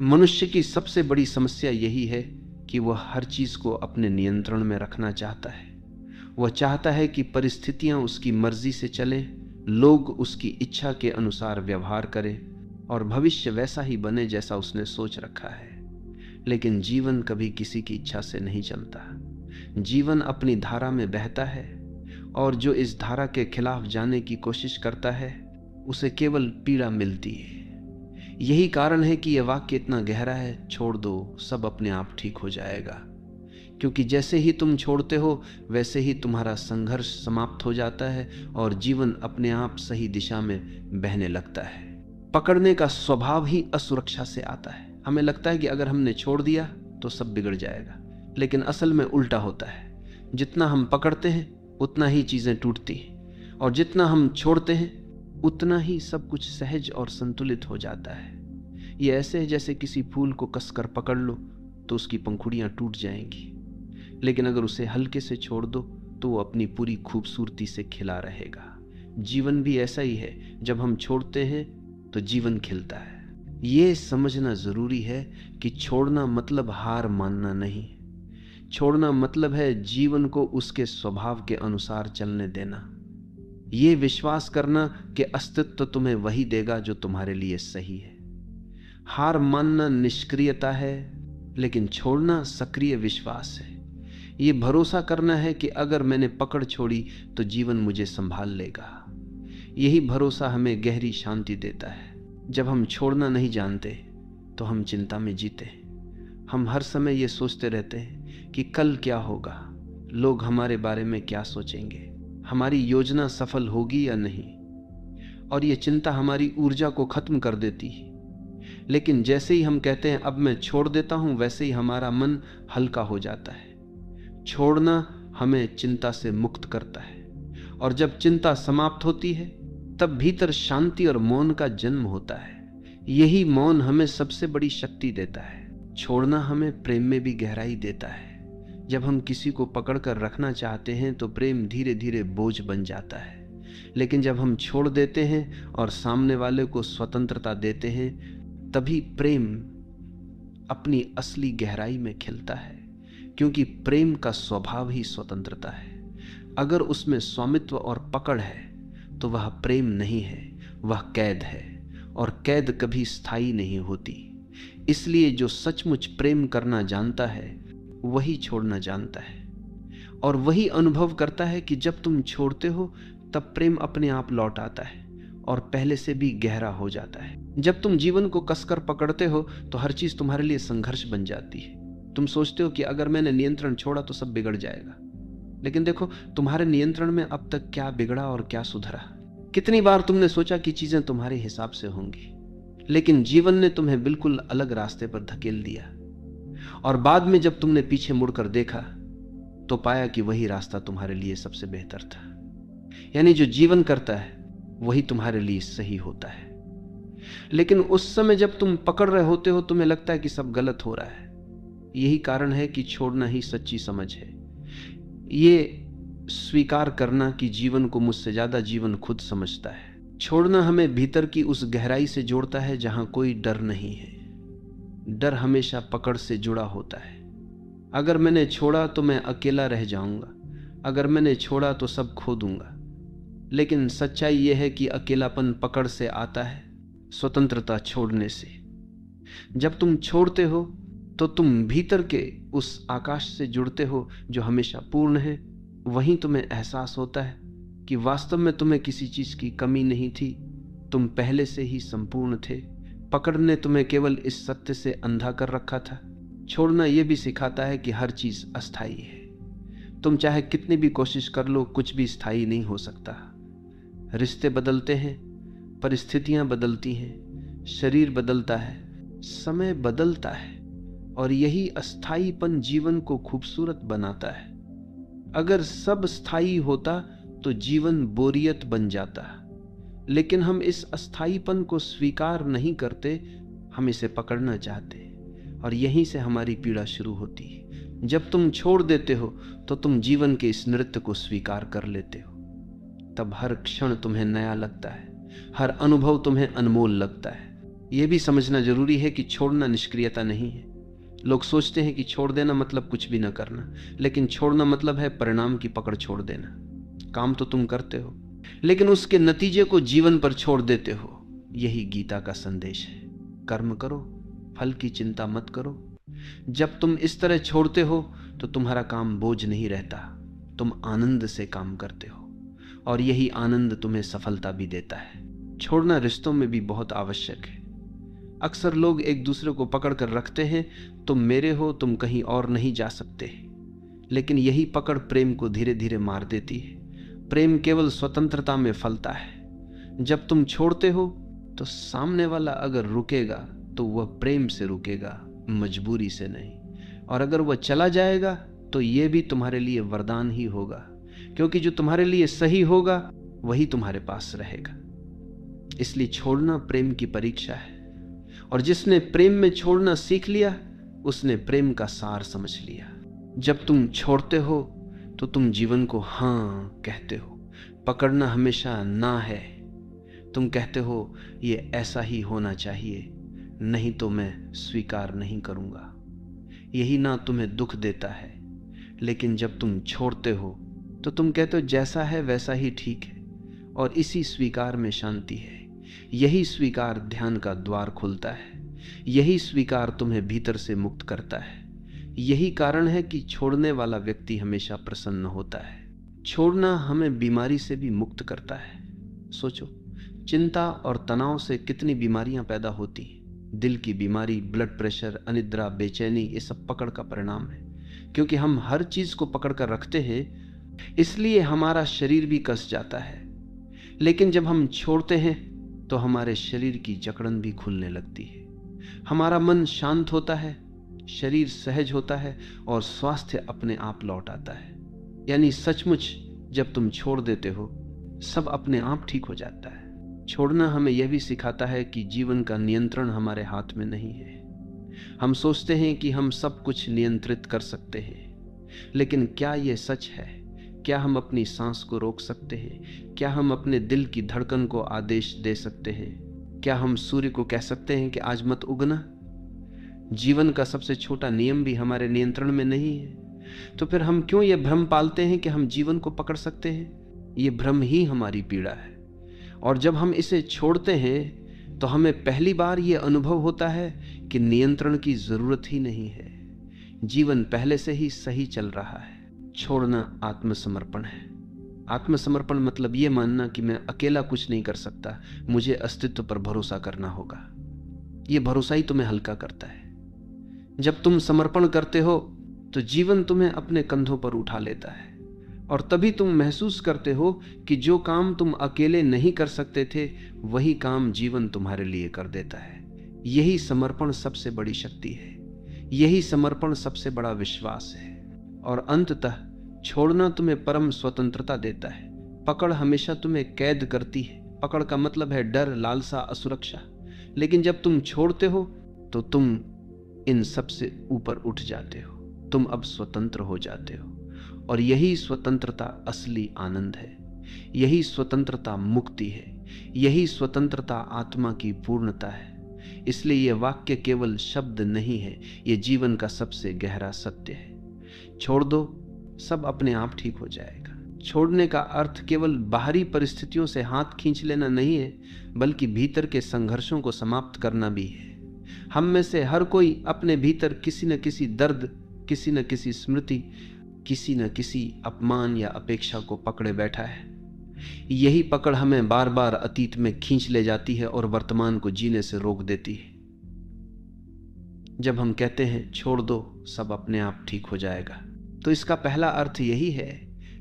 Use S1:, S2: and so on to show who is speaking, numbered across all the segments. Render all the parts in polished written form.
S1: मनुष्य की सबसे बड़ी समस्या यही है कि वह हर चीज को अपने नियंत्रण में रखना चाहता है। वह चाहता है कि परिस्थितियां उसकी मर्जी से चलें, लोग उसकी इच्छा के अनुसार व्यवहार करें और भविष्य वैसा ही बने जैसा उसने सोच रखा है। लेकिन जीवन कभी किसी की इच्छा से नहीं चलता। जीवन अपनी धारा में बहता है और जो इस धारा के खिलाफ जाने की कोशिश करता है उसे केवल पीड़ा मिलती है। यही कारण है कि यह वाक्य इतना गहरा है, छोड़ दो, सब अपने आप ठीक हो जाएगा। क्योंकि जैसे ही तुम छोड़ते हो वैसे ही तुम्हारा संघर्ष समाप्त हो जाता है और जीवन अपने आप सही दिशा में बहने लगता है। पकड़ने का स्वभाव ही असुरक्षा से आता है। हमें लगता है कि अगर हमने छोड़ दिया तो सब बिगड़ जाएगा, लेकिन असल में उल्टा होता है। जितना हम पकड़ते हैं उतना ही चीजें टूटती हैं और जितना हम छोड़ते हैं उतना ही सब कुछ सहज और संतुलित हो जाता है। ये ऐसे है जैसे किसी फूल को कसकर पकड़ लो तो उसकी पंखुड़ियां टूट जाएंगी, लेकिन अगर उसे हल्के से छोड़ दो तो वो अपनी पूरी खूबसूरती से खिला रहेगा। जीवन भी ऐसा ही है, जब हम छोड़ते हैं तो जीवन खिलता है। ये समझना जरूरी है कि छोड़ना मतलब हार मानना नहीं। छोड़ना मतलब है जीवन को उसके स्वभाव के अनुसार चलने देना। ये विश्वास करना कि अस्तित्व तुम्हें वही देगा जो तुम्हारे लिए सही है। हार मानना निष्क्रियता है, लेकिन छोड़ना सक्रिय विश्वास है। ये भरोसा करना है कि अगर मैंने पकड़ छोड़ी तो जीवन मुझे संभाल लेगा। यही भरोसा हमें गहरी शांति देता है। जब हम छोड़ना नहीं जानते तो हम चिंता में जीते हैं। हम हर समय ये सोचते रहते हैं कि कल क्या होगा, लोग हमारे बारे में क्या सोचेंगे, हमारी योजना सफल होगी या नहीं, और ये चिंता हमारी ऊर्जा को खत्म कर देती है। लेकिन जैसे ही हम कहते हैं अब मैं छोड़ देता हूं, वैसे ही हमारा मन हल्का हो जाता है। छोड़ना हमें चिंता से मुक्त करता है, और जब चिंता समाप्त होती है तब भीतर शांति और मौन का जन्म होता है। यही मौन हमें सबसे बड़ी शक्ति देता है। छोड़ना हमें प्रेम में भी गहराई देता है। जब हम किसी को पकड़कर रखना चाहते हैं तो प्रेम धीरे धीरे बोझ बन जाता है, लेकिन जब हम छोड़ देते हैं और सामने वाले को स्वतंत्रता देते हैं तभी प्रेम अपनी असली गहराई में खिलता है। क्योंकि प्रेम का स्वभाव ही स्वतंत्रता है। अगर उसमें स्वामित्व और पकड़ है तो वह प्रेम नहीं है, वह कैद है, और कैद कभी स्थायी नहीं होती। इसलिए जो सचमुच प्रेम करना जानता है वही छोड़ना जानता है, और वही अनुभव करता है कि जब तुम छोड़ते हो तब प्रेम अपने आप लौट आता है और पहले से भी गहरा हो जाता है। जब तुम जीवन को कसकर पकड़ते हो तो हर चीज तुम्हारे लिए संघर्ष बन जाती है। तुम सोचते हो कि अगर मैंने नियंत्रण छोड़ा तो सब बिगड़ जाएगा, लेकिन देखो तुम्हारे नियंत्रण में अब तक क्या बिगड़ा और क्या सुधरा। कितनी बार तुमने सोचा कि चीजें तुम्हारे हिसाब से होंगी, लेकिन जीवन ने तुम्हें बिल्कुल अलग रास्ते पर धकेल दिया, और बाद में जब तुमने पीछे मुड़कर देखा तो पाया कि वही रास्ता तुम्हारे लिए सबसे बेहतर था। यानी जो जीवन करता है वही तुम्हारे लिए सही होता है। लेकिन उस समय जब तुम पकड़ रहे होते हो तुम्हें लगता है कि सब गलत हो रहा है। यही कारण है कि छोड़ना ही सच्ची समझ है। ये स्वीकार करना कि जीवन को मुझसे ज्यादा जीवन खुद समझता है। छोड़ना हमें भीतर की उस गहराई से जोड़ता है जहां कोई डर नहीं है। डर हमेशा पकड़ से जुड़ा होता है। अगर मैंने छोड़ा तो मैं अकेला रह जाऊंगा, अगर मैंने छोड़ा तो सब खो दूंगा। लेकिन सच्चाई यह है कि अकेलापन पकड़ से आता है, स्वतंत्रता छोड़ने से। जब तुम छोड़ते हो तो तुम भीतर के उस आकाश से जुड़ते हो जो हमेशा पूर्ण है। वहीं तुम्हें एहसास होता है कि वास्तव में तुम्हें किसी चीज की कमी नहीं थी, तुम पहले से ही संपूर्ण थे। पकड़ ने तुम्हें केवल इस सत्य से अंधा कर रखा था। छोड़ना यह भी सिखाता है कि हर चीज अस्थायी है। तुम चाहे कितनी भी कोशिश कर लो, कुछ भी स्थायी नहीं हो सकता। रिश्ते बदलते हैं, परिस्थितियां बदलती हैं, शरीर बदलता है, समय बदलता है, और यही अस्थायीपन जीवन को खूबसूरत बनाता है। अगर सब स्थायी होता तो जीवन बोरियत बन जाता, लेकिन हम इस अस्थायीपन को स्वीकार नहीं करते, हम इसे पकड़ना चाहते, और यहीं से हमारी पीड़ा शुरू होती है। जब तुम छोड़ देते हो तो तुम जीवन के इस नृत्य को स्वीकार कर लेते हो। तब हर क्षण तुम्हें नया लगता है, हर अनुभव तुम्हें अनमोल लगता है। यह भी समझना जरूरी है कि छोड़ना निष्क्रियता नहीं है। लोग सोचते हैं कि छोड़ देना मतलब कुछ भी ना करना, लेकिन छोड़ना मतलब है परिणाम की पकड़ छोड़ देना। काम तो तुम करते हो, लेकिन उसके नतीजे को जीवन पर छोड़ देते हो। यही गीता का संदेश है। कर्म करो, फल की चिंता मत करो। जब तुम इस तरह छोड़ते हो तो तुम्हारा काम बोझ नहीं रहता, तुम आनंद से काम करते हो, और यही आनंद तुम्हें सफलता भी देता है। छोड़ना रिश्तों में भी बहुत आवश्यक है। अक्सर लोग एक दूसरे को पकड़ कर रखते हैं, तुम मेरे हो, तुम कहीं और नहीं जा सकते। लेकिन यही पकड़ प्रेम को धीरे धीरे मार देती है। प्रेम केवल स्वतंत्रता में फलता है। जब तुम छोड़ते हो तो सामने वाला अगर रुकेगा तो वह प्रेम से रुकेगा, मजबूरी से नहीं। और अगर वह चला जाएगा तो यह भी तुम्हारे लिए वरदान ही होगा, क्योंकि जो तुम्हारे लिए सही होगा वही तुम्हारे पास रहेगा। इसलिए छोड़ना प्रेम की परीक्षा है, और जिसने प्रेम में छोड़ना सीख लिया उसने प्रेम का सार समझ लिया। जब तुम छोड़ते हो तो तुम जीवन को हाँ कहते हो। पकड़ना हमेशा ना है। तुम कहते हो ये ऐसा ही होना चाहिए, नहीं तो मैं स्वीकार नहीं करूंगा। यही ना तुम्हें दुख देता है। लेकिन जब तुम छोड़ते हो तो तुम कहते हो जैसा है वैसा ही ठीक है, और इसी स्वीकार में शांति है। यही स्वीकार ध्यान का द्वार खोलता है। यही स्वीकार तुम्हें भीतर से मुक्त करता है। यही कारण है कि छोड़ने वाला व्यक्ति हमेशा प्रसन्न होता है। छोड़ना हमें बीमारी से भी मुक्त करता है। सोचो, चिंता और तनाव से कितनी बीमारियां पैदा होती हैं। दिल की बीमारी, ब्लड प्रेशर, अनिद्रा, बेचैनी, ये सब पकड़ का परिणाम है। क्योंकि हम हर चीज को पकड़ कर रखते हैं, इसलिए हमारा शरीर भी कस जाता है। लेकिन जब हम छोड़ते हैं तो हमारे शरीर की जकड़न भी खुलने लगती है। हमारा मन शांत होता है, शरीर सहज होता है, और स्वास्थ्य अपने आप लौट आता है। यानी सचमुच जब तुम छोड़ देते हो सब अपने आप ठीक हो जाता है। छोड़ना हमें यह भी सिखाता है कि जीवन का नियंत्रण हमारे हाथ में नहीं है। हम सोचते हैं कि हम सब कुछ नियंत्रित कर सकते हैं, लेकिन क्या यह सच है? क्या हम अपनी सांस को रोक सकते हैं? क्या हम अपने दिल की धड़कन को आदेश दे सकते हैं? क्या हम सूर्य को कह सकते हैं कि आज मत उगना? जीवन का सबसे छोटा नियम भी हमारे नियंत्रण में नहीं है। तो फिर हम क्यों यह भ्रम पालते हैं कि हम जीवन को पकड़ सकते हैं? ये भ्रम ही हमारी पीड़ा है। और जब हम इसे छोड़ते हैं तो हमें पहली बार यह अनुभव होता है कि नियंत्रण की जरूरत ही नहीं है। जीवन पहले से ही सही चल रहा है। छोड़ना आत्मसमर्पण है। आत्मसमर्पण मतलब यह मानना कि मैं अकेला कुछ नहीं कर सकता, मुझे अस्तित्व पर भरोसा करना होगा। यह भरोसा ही तुम्हें हल्का करता है। जब तुम समर्पण करते हो तो जीवन तुम्हें अपने कंधों पर उठा लेता है, और तभी तुम महसूस करते हो कि जो काम तुम अकेले नहीं कर सकते थे वही काम जीवन तुम्हारे लिए कर देता है। यही समर्पण सबसे बड़ी शक्ति है। यही समर्पण सबसे बड़ा विश्वास है। और अंततः छोड़ना तुम्हें परम स्वतंत्रता देता है। पकड़ हमेशा तुम्हें कैद करती है। पकड़ का मतलब है डर, लालसा, असुरक्षा। लेकिन जब तुम छोड़ते हो तो तुम इन सब से ऊपर उठ जाते हो। तुम अब स्वतंत्र हो जाते हो, और यही स्वतंत्रता असली आनंद है। यही स्वतंत्रता मुक्ति है। यही स्वतंत्रता आत्मा की पूर्णता है। इसलिए यह वाक्य केवल शब्द नहीं है, यह जीवन का सबसे गहरा सत्य है। छोड़ दो, सब अपने आप ठीक हो जाएगा। छोड़ने का अर्थ केवल बाहरी परिस्थितियों से हाथ खींच लेना नहीं है, बल्कि भीतर के संघर्षों को समाप्त करना भी है। हम में से हर कोई अपने भीतर किसी न किसी दर्द, किसी न किसी स्मृति, किसी न किसी अपमान या अपेक्षा को पकड़े बैठा है। यही पकड़ हमें बार बार अतीत में खींच ले जाती है और वर्तमान को जीने से रोक देती है। जब हम कहते हैं छोड़ दो, सब अपने आप ठीक हो जाएगा, तो इसका पहला अर्थ यही है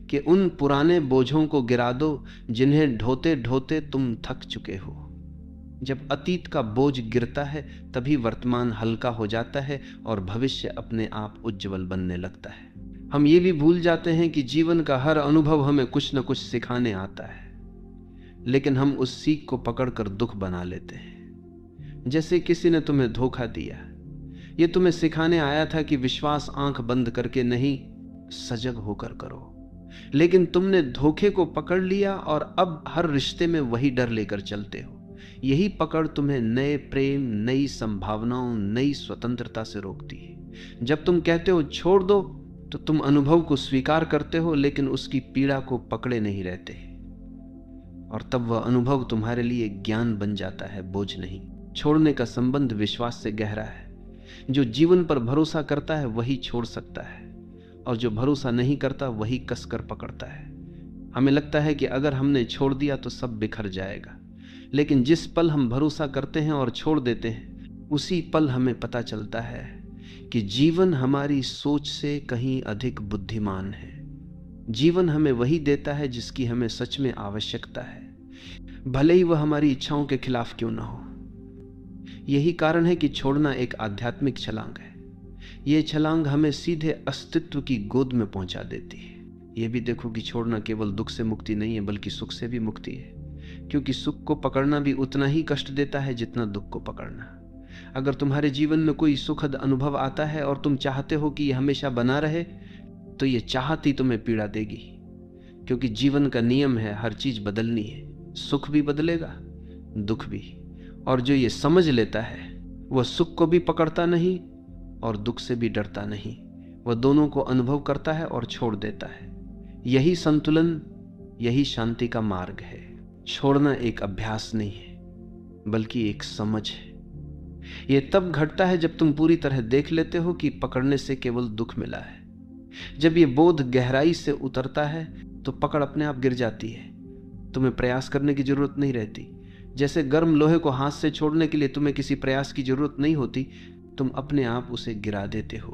S1: कि उन पुराने बोझों को गिरा दो जिन्हें ढोते ढोते तुम थक चुके हो। जब अतीत का बोझ गिरता है तभी वर्तमान हल्का हो जाता है और भविष्य अपने आप उज्जवल बनने लगता है। हम ये भी भूल जाते हैं कि जीवन का हर अनुभव हमें कुछ न कुछ सिखाने आता है, लेकिन हम उस सीख को पकड़कर दुख बना लेते हैं। जैसे किसी ने तुम्हें धोखा दिया, ये तुम्हें सिखाने आया था कि विश्वास आंख बंद करके नहीं, सजग होकर करो। लेकिन तुमने धोखे को पकड़ लिया और अब हर रिश्ते में वही डर लेकर चलते हो। यही पकड़ तुम्हें नए प्रेम, नई संभावनाओं, नई स्वतंत्रता से रोकती है। जब तुम कहते हो छोड़ दो, तो तुम अनुभव को स्वीकार करते हो, लेकिन उसकी पीड़ा को पकड़े नहीं रहते, और तब वह अनुभव तुम्हारे लिए ज्ञान बन जाता है, बोझ नहीं। छोड़ने का संबंध विश्वास से गहरा है। जो जीवन पर भरोसा करता है वही छोड़ सकता है, और जो भरोसा नहीं करता वही कसकर पकड़ता है। हमें लगता है कि अगर हमने छोड़ दिया तो सब बिखर जाएगा, लेकिन जिस पल हम भरोसा करते हैं और छोड़ देते हैं, उसी पल हमें पता चलता है कि जीवन हमारी सोच से कहीं अधिक बुद्धिमान है। जीवन हमें वही देता है जिसकी हमें सच में आवश्यकता है, भले ही वह हमारी इच्छाओं के खिलाफ क्यों ना हो। यही कारण है कि छोड़ना एक आध्यात्मिक छलांग है। यह छलांग हमें सीधे अस्तित्व की गोद में पहुंचा देती है। यह भी देखो कि छोड़ना केवल दुख से मुक्ति नहीं है, बल्कि सुख से भी मुक्ति है, क्योंकि सुख को पकड़ना भी उतना ही कष्ट देता है जितना दुख को पकड़ना। अगर तुम्हारे जीवन में कोई सुखद अनुभव आता है और तुम चाहते हो कि यह हमेशा बना रहे, तो यह चाहत ही तुम्हें पीड़ा देगी, क्योंकि जीवन का नियम है हर चीज बदलनी है। सुख भी बदलेगा, दुख भी। और जो ये समझ लेता है वह सुख को भी पकड़ता नहीं और दुख से भी डरता नहीं। वह दोनों को अनुभव करता है और छोड़ देता है। यही संतुलन, यही शांति का मार्ग है। छोड़ना एक अभ्यास नहीं है, बल्कि एक समझ है। यह तब घटता है जब तुम पूरी तरह देख लेते हो कि पकड़ने से केवल दुख मिला है। जब यह बोध गहराई से उतरता है तो पकड़ अपने आप गिर जाती है। तुम्हें प्रयास करने की जरूरत नहीं रहती। जैसे गर्म लोहे को हाथ से छोड़ने के लिए तुम्हें किसी प्रयास की जरूरत नहीं होती, तुम अपने आप उसे गिरा देते हो।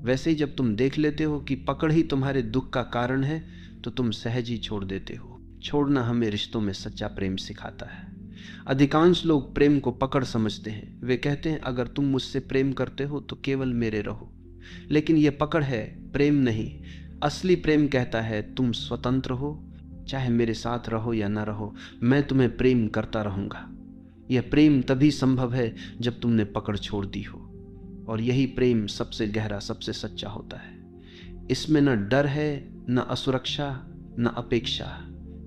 S1: वैसे ही जब तुम देख लेते हो कि पकड़ ही तुम्हारे दुख का कारण है, तो तुम सहज ही छोड़ देते हो। छोड़ना हमें रिश्तों में सच्चा प्रेम सिखाता है। अधिकांश लोग प्रेम को पकड़ समझते हैं। वे कहते हैं अगर तुम मुझसे प्रेम करते हो तो केवल मेरे रहो, लेकिन यह पकड़ है, प्रेम नहीं। असली प्रेम कहता है तुम स्वतंत्र हो, चाहे मेरे साथ रहो या ना रहो, मैं तुम्हें प्रेम करता रहूंगा। यह प्रेम तभी संभव है जब तुमने पकड़ छोड़ दी हो, और यही प्रेम सबसे गहरा, सबसे सच्चा होता है। इसमें न डर है, न असुरक्षा, न अपेक्षा,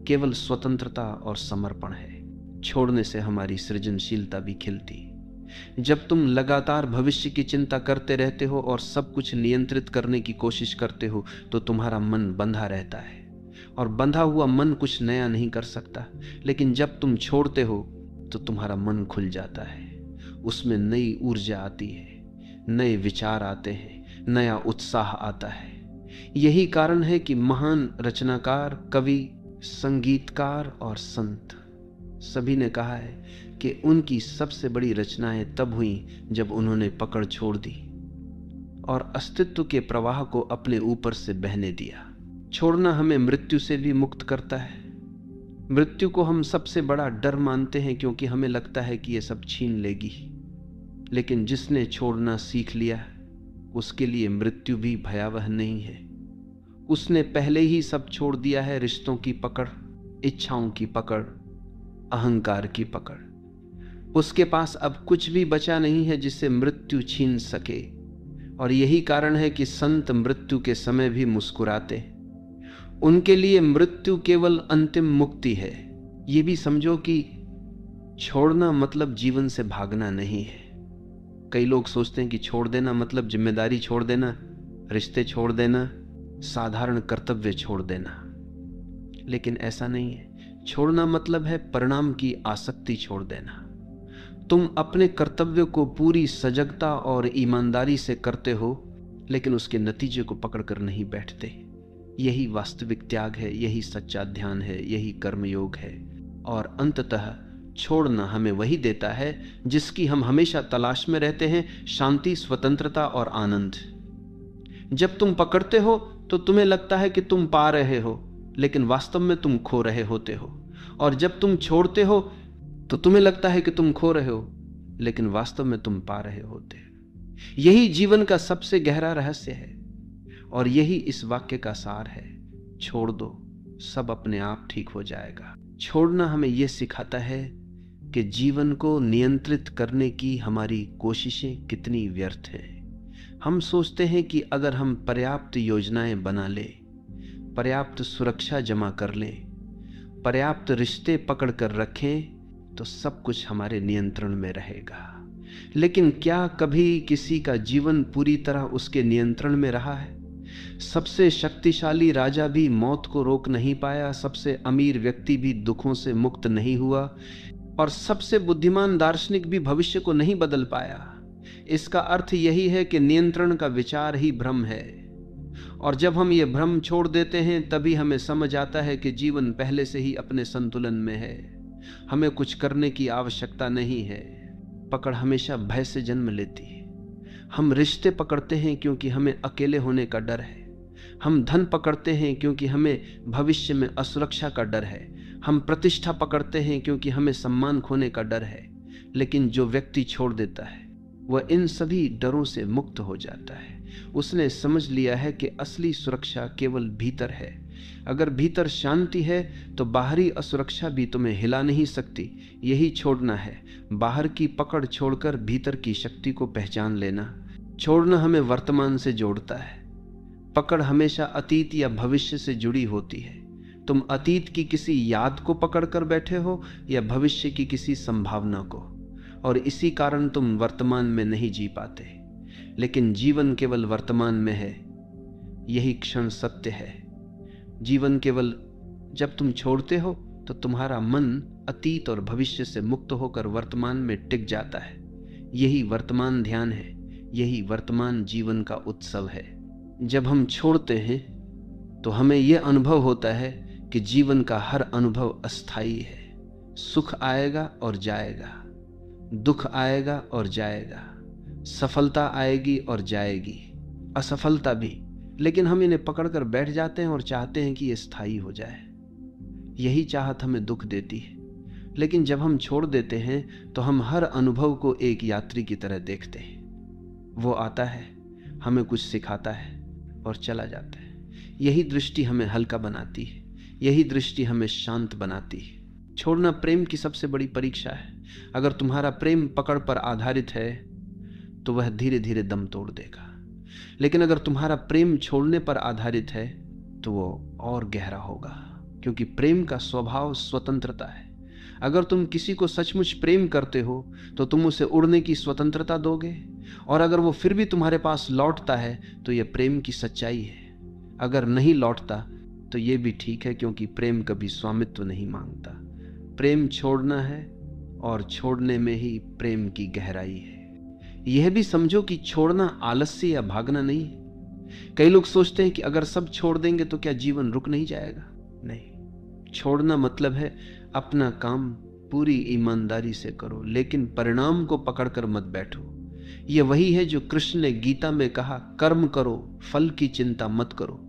S1: केवल स्वतंत्रता और समर्पण है। छोड़ने से हमारी सृजनशीलता भी खिलती। जब तुम लगातार भविष्य की चिंता करते रहते हो और सब कुछ नियंत्रित करने की कोशिश करते हो, तो तुम्हारा मन बंधा रहता है, और बंधा हुआ मन कुछ नया नहीं कर सकता। लेकिन जब तुम छोड़ते हो तो तुम्हारा मन खुल जाता है। उसमें नई ऊर्जा आती है, नए विचार आते हैं, नया उत्साह आता है। यही कारण है कि महान रचनाकार, कवि, संगीतकार और संत सभी ने कहा है कि उनकी सबसे बड़ी रचनाएं तब हुई जब उन्होंने पकड़ छोड़ दी और अस्तित्व के प्रवाह को अपने ऊपर से बहने दिया। छोड़ना हमें मृत्यु से भी मुक्त करता है। मृत्यु को हम सबसे बड़ा डर मानते हैं, क्योंकि हमें लगता है कि यह सब छीन लेगी। लेकिन जिसने छोड़ना सीख लिया, उसके लिए मृत्यु भी भयावह नहीं है। उसने पहले ही सब छोड़ दिया है। रिश्तों की पकड़, इच्छाओं की पकड़, अहंकार की पकड़। उसके पास अब कुछ भी बचा नहीं है जिससे मृत्यु छीन सके। और यही कारण है कि संत मृत्यु के समय भी मुस्कुराते। उनके लिए मृत्यु केवल अंतिम मुक्ति है। ये भी समझो कि छोड़ना मतलब जीवन से भागना नहीं है। कई लोग सोचते हैं कि छोड़ देना मतलब जिम्मेदारी छोड़ देना, रिश्ते छोड़ देना, साधारण कर्तव्य छोड़ देना, लेकिन ऐसा नहीं है। छोड़ना मतलब है परिणाम की आसक्ति छोड़ देना। तुम अपने कर्तव्य को पूरी सजगता और ईमानदारी से करते हो, लेकिन उसके नतीजे को पकड़कर नहीं बैठते। यही वास्तविक त्याग है, यही सच्चा ध्यान है, यही कर्मयोग है। और अंततः छोड़ना हमें वही देता है जिसकी हम हमेशा तलाश में रहते हैं, शांति, स्वतंत्रता और आनंद। जब तुम पकड़ते हो तो तुम्हें लगता है कि तुम पा रहे हो, लेकिन वास्तव में तुम खो रहे होते हो। और जब तुम छोड़ते हो तो तुम्हें लगता है कि तुम खो रहे हो, लेकिन वास्तव में तुम पा रहे होते हो। यही जीवन का सबसे गहरा रहस्य है, और यही इस वाक्य का सार है। छोड़ दो, सब अपने आप ठीक हो जाएगा। छोड़ना हमें यह सिखाता है कि जीवन को नियंत्रित करने की हमारी कोशिशें कितनी व्यर्थ हैं। हम सोचते हैं कि अगर हम पर्याप्त योजनाएं बना लें, पर्याप्त सुरक्षा जमा कर लें, पर्याप्त रिश्ते पकड़ कर रखें, तो सब कुछ हमारे नियंत्रण में रहेगा। लेकिन क्या कभी किसी का जीवन पूरी तरह उसके नियंत्रण में रहा है? सबसे शक्तिशाली राजा भी मौत को रोक नहीं पाया, सबसे अमीर व्यक्ति भी दुखों से मुक्त नहीं हुआ, और सबसे बुद्धिमान दार्शनिक भी भविष्य को नहीं बदल पाया। इसका अर्थ यही है कि नियंत्रण का विचार ही भ्रम है, और जब हम ये भ्रम छोड़ देते हैं तभी हमें समझ आता है कि जीवन पहले से ही अपने संतुलन में है। हमें कुछ करने की आवश्यकता नहीं है। पकड़ हमेशा भय से जन्म लेती है। हम रिश्ते पकड़ते हैं क्योंकि हमें अकेले होने का डर है। हम धन पकड़ते हैं क्योंकि हमें भविष्य में असुरक्षा का डर है। हम प्रतिष्ठा पकड़ते हैं क्योंकि हमें सम्मान खोने का डर है। लेकिन जो व्यक्ति छोड़ देता है वह इन सभी डरों से मुक्त हो जाता है। उसने समझ लिया है कि असली सुरक्षा केवल भीतर है। अगर भीतर शांति है तो बाहरी असुरक्षा भी तुम्हें हिला नहीं सकती। यही छोड़ना है, बाहर की पकड़ छोड़कर भीतर की शक्ति को पहचान लेना। छोड़ना हमें वर्तमान से जोड़ता है। पकड़ हमेशा अतीत या भविष्य से जुड़ी होती है। तुम अतीत की किसी याद को पकड़कर बैठे हो या भविष्य की किसी संभावना को, और इसी कारण तुम वर्तमान में नहीं जी पाते। लेकिन जीवन केवल वर्तमान में है, यही क्षण सत्य है। जीवन केवल जब तुम छोड़ते हो तो तुम्हारा मन अतीत और भविष्य से मुक्त होकर वर्तमान में टिक जाता है। यही वर्तमान ध्यान है, यही वर्तमान जीवन का उत्सव है। जब हम छोड़ते हैं तो हमें यह अनुभव होता है कि जीवन का हर अनुभव अस्थायी है। सुख आएगा और जाएगा, दुख आएगा और जाएगा, सफलता आएगी और जाएगी, असफलता भी। लेकिन हम इन्हें पकड़कर बैठ जाते हैं और चाहते हैं कि ये स्थायी हो जाए। यही चाहत हमें दुख देती है। लेकिन जब हम छोड़ देते हैं तो हम हर अनुभव को एक यात्री की तरह देखते हैं। वो आता है, हमें कुछ सिखाता है और चला जाता है। यही दृष्टि हमें हल्का बनाती है, यही दृष्टि हमें शांत बनाती है। छोड़ना प्रेम की सबसे बड़ी परीक्षा है। अगर तुम्हारा प्रेम पकड़ पर आधारित है तो वह धीरे धीरे दम तोड़ देगा। लेकिन अगर तुम्हारा प्रेम छोड़ने पर आधारित है तो वो और गहरा होगा, क्योंकि प्रेम का स्वभाव स्वतंत्रता है। अगर तुम किसी को सचमुच प्रेम करते हो तो तुम उसे उड़ने की स्वतंत्रता दोगे, और अगर वो फिर भी तुम्हारे पास लौटता है तो यह प्रेम की सच्चाई है। अगर नहीं लौटता तो ये भी ठीक है, क्योंकि प्रेम कभी स्वामित्व नहीं मांगता। प्रेम छोड़ना है और छोड़ने में ही प्रेम की गहराई है। यह भी समझो कि छोड़ना आलस्य या भागना नहीं है। कई लोग सोचते हैं कि अगर सब छोड़ देंगे तो क्या जीवन रुक नहीं जाएगा। नहीं, छोड़ना मतलब है अपना काम पूरी ईमानदारी से करो, लेकिन परिणाम को पकड़कर मत बैठो। यह वही है जो कृष्ण ने गीता में कहा, कर्म करो, फल की चिंता मत करो।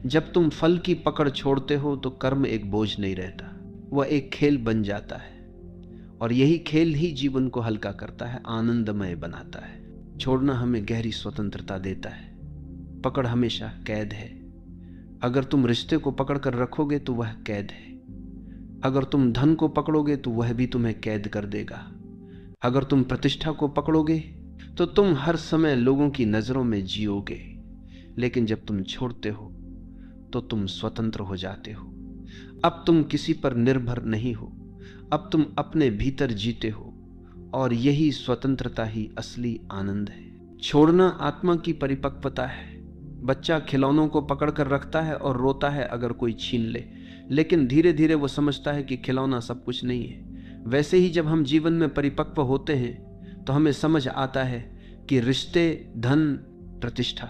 S1: जब तुम फल की पकड़ छोड़ते हो तो कर्म एक बोझ नहीं रहता, वह एक खेल बन जाता है। और यही खेल ही जीवन को हल्का करता है, आनंदमय बनाता है। छोड़ना हमें गहरी स्वतंत्रता देता है। पकड़ हमेशा कैद है। अगर तुम रिश्ते को पकड़ कर रखोगे तो वह कैद है। अगर तुम धन को पकड़ोगे तो वह भी तुम्हें कैद कर देगा। अगर तुम प्रतिष्ठा को पकड़ोगे तो तुम हर समय लोगों की नजरों में जियोगे। लेकिन जब तुम छोड़ते हो तो तुम स्वतंत्र हो जाते हो। अब तुम किसी पर निर्भर नहीं हो, अब तुम अपने भीतर जीते हो, और यही स्वतंत्रता ही असली आनंद है। छोड़ना आत्मा की परिपक्वता है। बच्चा खिलौनों को पकड़कर रखता है और रोता है अगर कोई छीन ले, लेकिन धीरे धीरे वो समझता है कि खिलौना सब कुछ नहीं है। वैसे ही जब हम जीवन में परिपक्व होते हैं तो हमें समझ आता है कि रिश्ते, धन, प्रतिष्ठा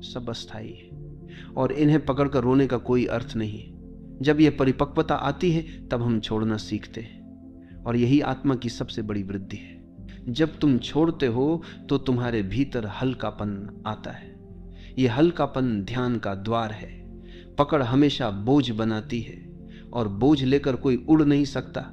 S1: सब अस्थायी है और इन्हें पकड़कर रोने का कोई अर्थ नहीं है। जब यह परिपक्वता आती है तब हम छोड़ना सीखते हैं, और यही आत्मा की सबसे बड़ी वृद्धि है। जब तुम छोड़ते हो तो तुम्हारे भीतर हल्कापन आता है। यह हल्कापन ध्यान का द्वार है। पकड़ हमेशा बोझ बनाती है और बोझ लेकर कोई उड़ नहीं सकता,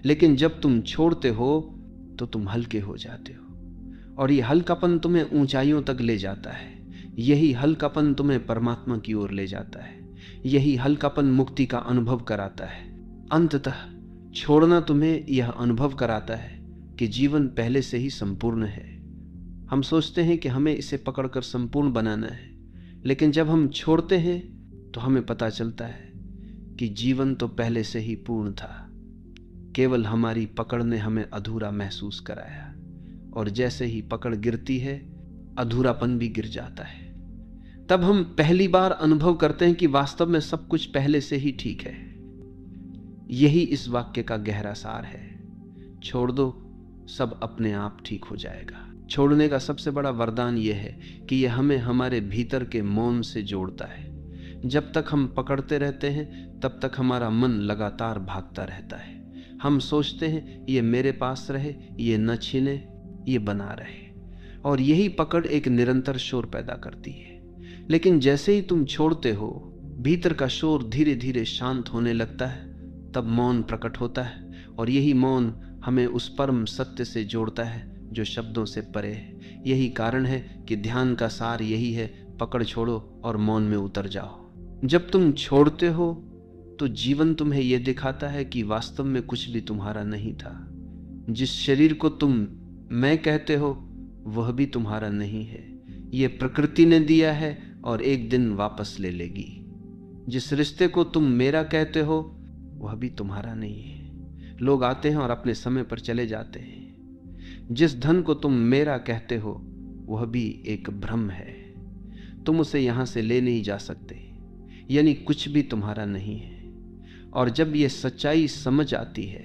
S1: लेकिन जब तुम छोड़ते हो तो तुम हल्के हो जाते हो, और यह हल्कापन तुम्हें ऊंचाइयों तक ले जाता है। यही हल्कापन तुम्हें परमात्मा की ओर ले जाता है। यही हल्कापन मुक्ति का अनुभव कराता है। अंततः छोड़ना तुम्हें यह अनुभव कराता है कि जीवन पहले से ही संपूर्ण है। हम सोचते हैं कि हमें इसे पकड़कर संपूर्ण बनाना है, लेकिन जब हम छोड़ते हैं तो हमें पता चलता है कि जीवन तो पहले से ही पूर्ण था। केवल हमारी पकड़ ने हमें अधूरा महसूस कराया, और जैसे ही पकड़ गिरती है अधूरापन भी गिर जाता है। तब हम पहली बार अनुभव करते हैं कि वास्तव में सब कुछ पहले से ही ठीक है। यही इस वाक्य का गहरा सार है। छोड़ दो, सब अपने आप ठीक हो जाएगा। छोड़ने का सबसे बड़ा वरदान यह है कि यह हमें हमारे भीतर के मौन से जोड़ता है। जब तक हम पकड़ते रहते हैं तब तक हमारा मन लगातार भागता रहता है। हम सोचते हैं ये मेरे पास रहे, ये न छीने, ये बना रहे, और यही पकड़ एक निरंतर शोर पैदा करती है। लेकिन जैसे ही तुम छोड़ते हो, भीतर का शोर धीरे धीरे शांत होने लगता है। तब मौन प्रकट होता है, और यही मौन हमें उस परम सत्य से जोड़ता है जो शब्दों से परे है। यही कारण है कि ध्यान का सार यही है, पकड़ छोड़ो और मौन में उतर जाओ। जब तुम छोड़ते हो तो जीवन तुम्हें यह दिखाता है कि वास्तव में कुछ भी तुम्हारा नहीं था। जिस शरीर को तुम मैं कहते हो वह भी तुम्हारा नहीं है, यह प्रकृति ने दिया है और एक दिन वापस ले लेगी। जिस रिश्ते को तुम मेरा कहते हो वह भी तुम्हारा नहीं है, लोग आते हैं और अपने समय पर चले जाते हैं। जिस धन को तुम मेरा कहते हो वह भी एक भ्रम है, तुम उसे यहां से ले नहीं जा सकते, यानी कुछ भी तुम्हारा नहीं है। और जब यह सच्चाई समझ आती है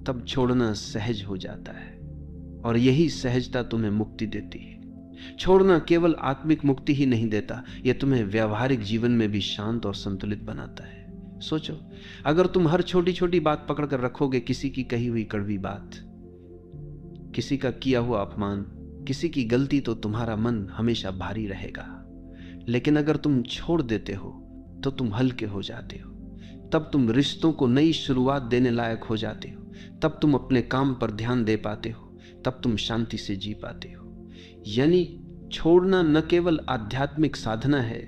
S1: तब छोड़ना सहज हो जाता है, और यही सहजता तुम्हें मुक्ति देती है। छोड़ना केवल आत्मिक मुक्ति ही नहीं देता, यह तुम्हें व्यावहारिक जीवन में भी शांत और संतुलित बनाता है। सोचो, अगर तुम हर छोटी छोटी बात पकड़ कर रखोगे, किसी की कही हुई कड़वी बात, किसी का किया हुआ अपमान, किसी की गलती, तो तुम्हारा मन हमेशा भारी रहेगा। लेकिन अगर तुम छोड़ देते हो तो तुम हल्के हो जाते हो। तब तुम रिश्तों को नई शुरुआत देने लायक हो जाते हो। तब तुम अपने काम पर ध्यान दे पाते हो। तब तुम शांति से जी पाते हो। यानी छोड़ना न केवल आध्यात्मिक साधना है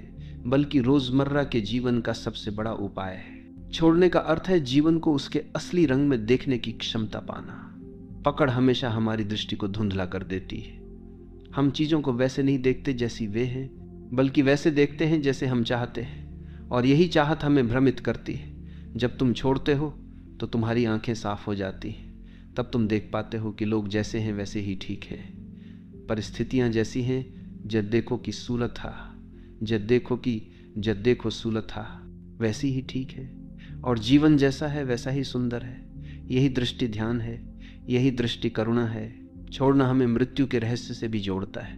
S1: बल्कि रोजमर्रा के जीवन का सबसे बड़ा उपाय है। छोड़ने का अर्थ है जीवन को उसके असली रंग में देखने की क्षमता पाना। पकड़ हमेशा हमारी दृष्टि को धुंधला कर देती है। हम चीजों को वैसे नहीं देखते जैसी वे हैं, बल्कि वैसे देखते हैं जैसे हम चाहते हैं, और यही चाहत हमें भ्रमित करती है। जब तुम छोड़ते हो तो तुम्हारी आंखें साफ हो जाती हैं। तब तुम देख पाते हो कि लोग जैसे हैं वैसे ही ठीक है, परिस्थितियां जैसी हैं, जब देखो कि सूलत था, जब देखो सूलत था, वैसी ही ठीक है, और जीवन जैसा है वैसा ही सुंदर है। यही दृष्टि ध्यान है, यही दृष्टि करुणा है। छोड़ना हमें मृत्यु के रहस्य से भी जोड़ता है।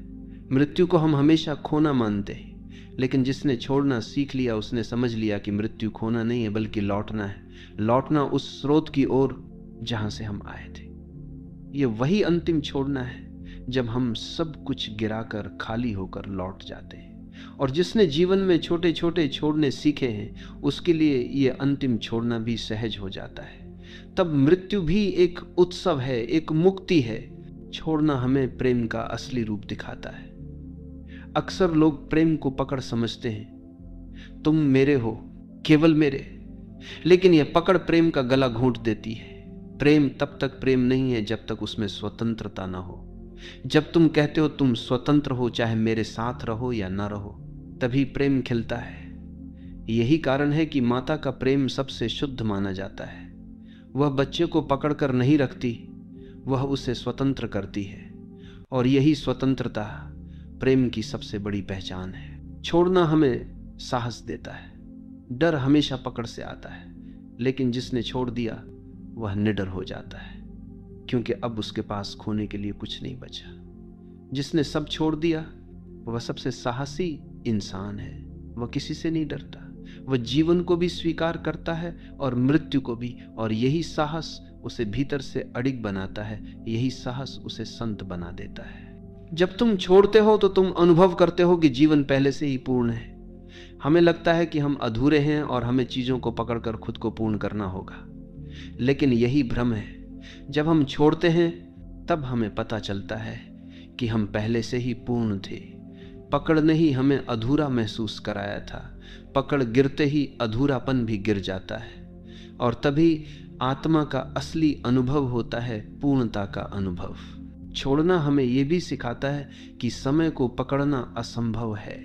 S1: मृत्यु को हम हमेशा खोना मानते हैं, लेकिन जिसने छोड़ना सीख लिया उसने समझ लिया कि मृत्यु खोना नहीं है बल्कि लौटना है। लौटना उस स्रोत की ओर जहां से हम आए थे। ये वही अंतिम छोड़ना है जब हम सब कुछ गिराकर खाली होकर लौट जाते हैं। और जिसने जीवन में छोटे छोटे छोड़ने सीखे हैं उसके लिए ये अंतिम छोड़ना भी सहज हो जाता है। तब मृत्यु भी एक उत्सव है, एक मुक्ति है। छोड़ना हमें प्रेम का असली रूप दिखाता है। अक्सर लोग प्रेम को पकड़ समझते हैं, तुम मेरे हो, केवल मेरे, लेकिन यह पकड़ प्रेम का गला घोंट देती है। प्रेम तब तक प्रेम नहीं है जब तक उसमें स्वतंत्रता ना हो। जब तुम कहते हो तुम स्वतंत्र हो, चाहे मेरे साथ रहो या ना रहो, तभी प्रेम खिलता है। यही कारण है कि माता का प्रेम सबसे शुद्ध माना जाता है। वह बच्चे को पकड़कर नहीं रखती, वह उसे स्वतंत्र करती है, और यही स्वतंत्रता प्रेम की सबसे बड़ी पहचान है। छोड़ना हमें साहस देता है। डर हमेशा पकड़ से आता है, लेकिन जिसने छोड़ दिया वह निडर हो जाता है, क्योंकि अब उसके पास खोने के लिए कुछ नहीं बचा। जिसने सब छोड़ दिया वह सबसे साहसी इंसान है। वह किसी से नहीं डरता, वह जीवन को भी स्वीकार करता है और मृत्यु को भी, और यही साहस उसे भीतर से अडिग बनाता है। यही साहस उसे संत बना देता है। जब तुम छोड़ते हो तो तुम अनुभव करते हो कि जीवन पहले से ही पूर्ण है। हमें लगता है कि हम अधूरे हैं और हमें चीजों को पकड़कर खुद को पूर्ण करना होगा, लेकिन यही भ्रम है। जब हम छोड़ते हैं तब हमें पता चलता है कि हम पहले से ही पूर्ण थे। पकड़ ने ही हमें अधूरा महसूस कराया था। पकड़ गिरते ही अधूरापन भी गिर जाता है, और तभी आत्मा का असली अनुभव होता है, पूर्णता का अनुभव। छोड़ना हमें यह भी सिखाता है कि समय को पकड़ना असंभव है।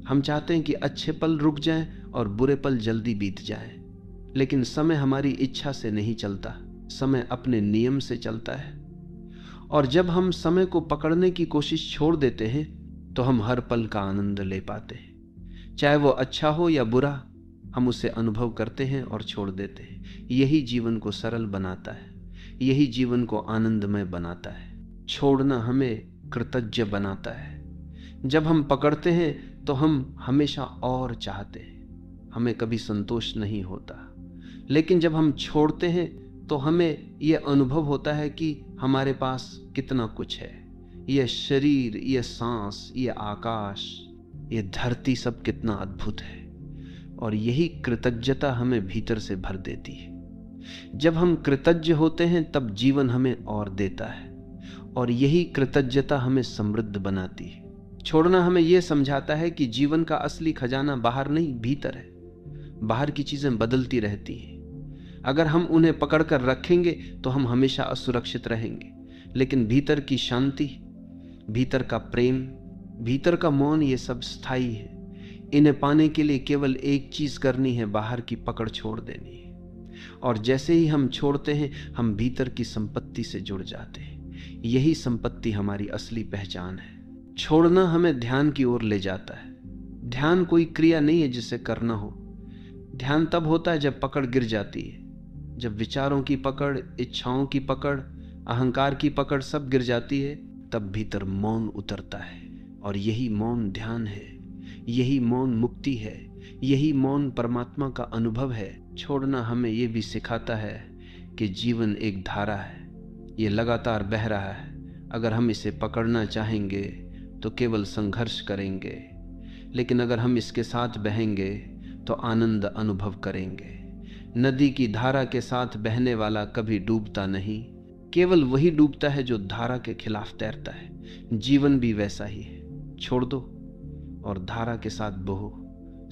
S1: हम चाहते हैं कि अच्छे पल रुक जाएं और बुरे पल जल्दी बीत जाएं, लेकिन समय हमारी इच्छा से नहीं चलता, समय अपने नियम से चलता है, और जब हम समय को पकड़ने की कोशिश छोड़ देते हैं तो हम हर पल का आनंद ले पाते हैं। चाहे वो अच्छा हो या बुरा, हम उसे अनुभव करते हैं और छोड़ देते हैं। यही जीवन को सरल बनाता है, यही जीवन को आनंदमय बनाता है। छोड़ना हमें कृतज्ञ बनाता है। जब हम पकड़ते हैं तो हम हमेशा और चाहते हैं, हमें कभी संतोष नहीं होता। लेकिन जब हम छोड़ते हैं तो हमें यह अनुभव होता है कि हमारे पास कितना कुछ है। यह शरीर, यह सांस, यह आकाश, यह धरती, सब कितना अद्भुत है। और यही कृतज्ञता हमें भीतर से भर देती है। जब हम कृतज्ञ होते हैं तब जीवन हमें और देता है, और यही कृतज्ञता हमें समृद्ध बनाती है। छोड़ना हमें यह समझाता है कि जीवन का असली खजाना बाहर नहीं, भीतर है। बाहर की चीजें बदलती रहती हैं। अगर हम उन्हें पकड़कर रखेंगे तो हम हमेशा असुरक्षित रहेंगे। लेकिन भीतर की शांति, भीतर का प्रेम, भीतर का मौन, ये सब स्थायी है। इन्हें पाने के लिए केवल एक चीज करनी है, बाहर की पकड़ छोड़ देनी है। और जैसे ही हम छोड़ते हैं, हम भीतर की संपत्ति से जुड़ जाते हैं। यही संपत्ति हमारी असली पहचान है। छोड़ना हमें ध्यान की ओर ले जाता है। ध्यान कोई क्रिया नहीं है जिसे करना हो। ध्यान तब होता है जब पकड़ गिर जाती है, जब विचारों की पकड़, इच्छाओं की पकड़, अहंकार की पकड़ सब गिर जाती है, तब भीतर मौन उतरता है। और यही मौन ध्यान है, यही मौन मुक्ति है, यही मौन परमात्मा का अनुभव है। छोड़ना हमें यह भी सिखाता है कि जीवन एक धारा है, ये लगातार बह रहा है। अगर हम इसे पकड़ना चाहेंगे तो केवल संघर्ष करेंगे, लेकिन अगर हम इसके साथ बहेंगे तो आनंद अनुभव करेंगे। नदी की धारा के साथ बहने वाला कभी डूबता नहीं, केवल वही डूबता है जो धारा के खिलाफ तैरता है। जीवन भी वैसा ही है। छोड़ दो और धारा के साथ बहो,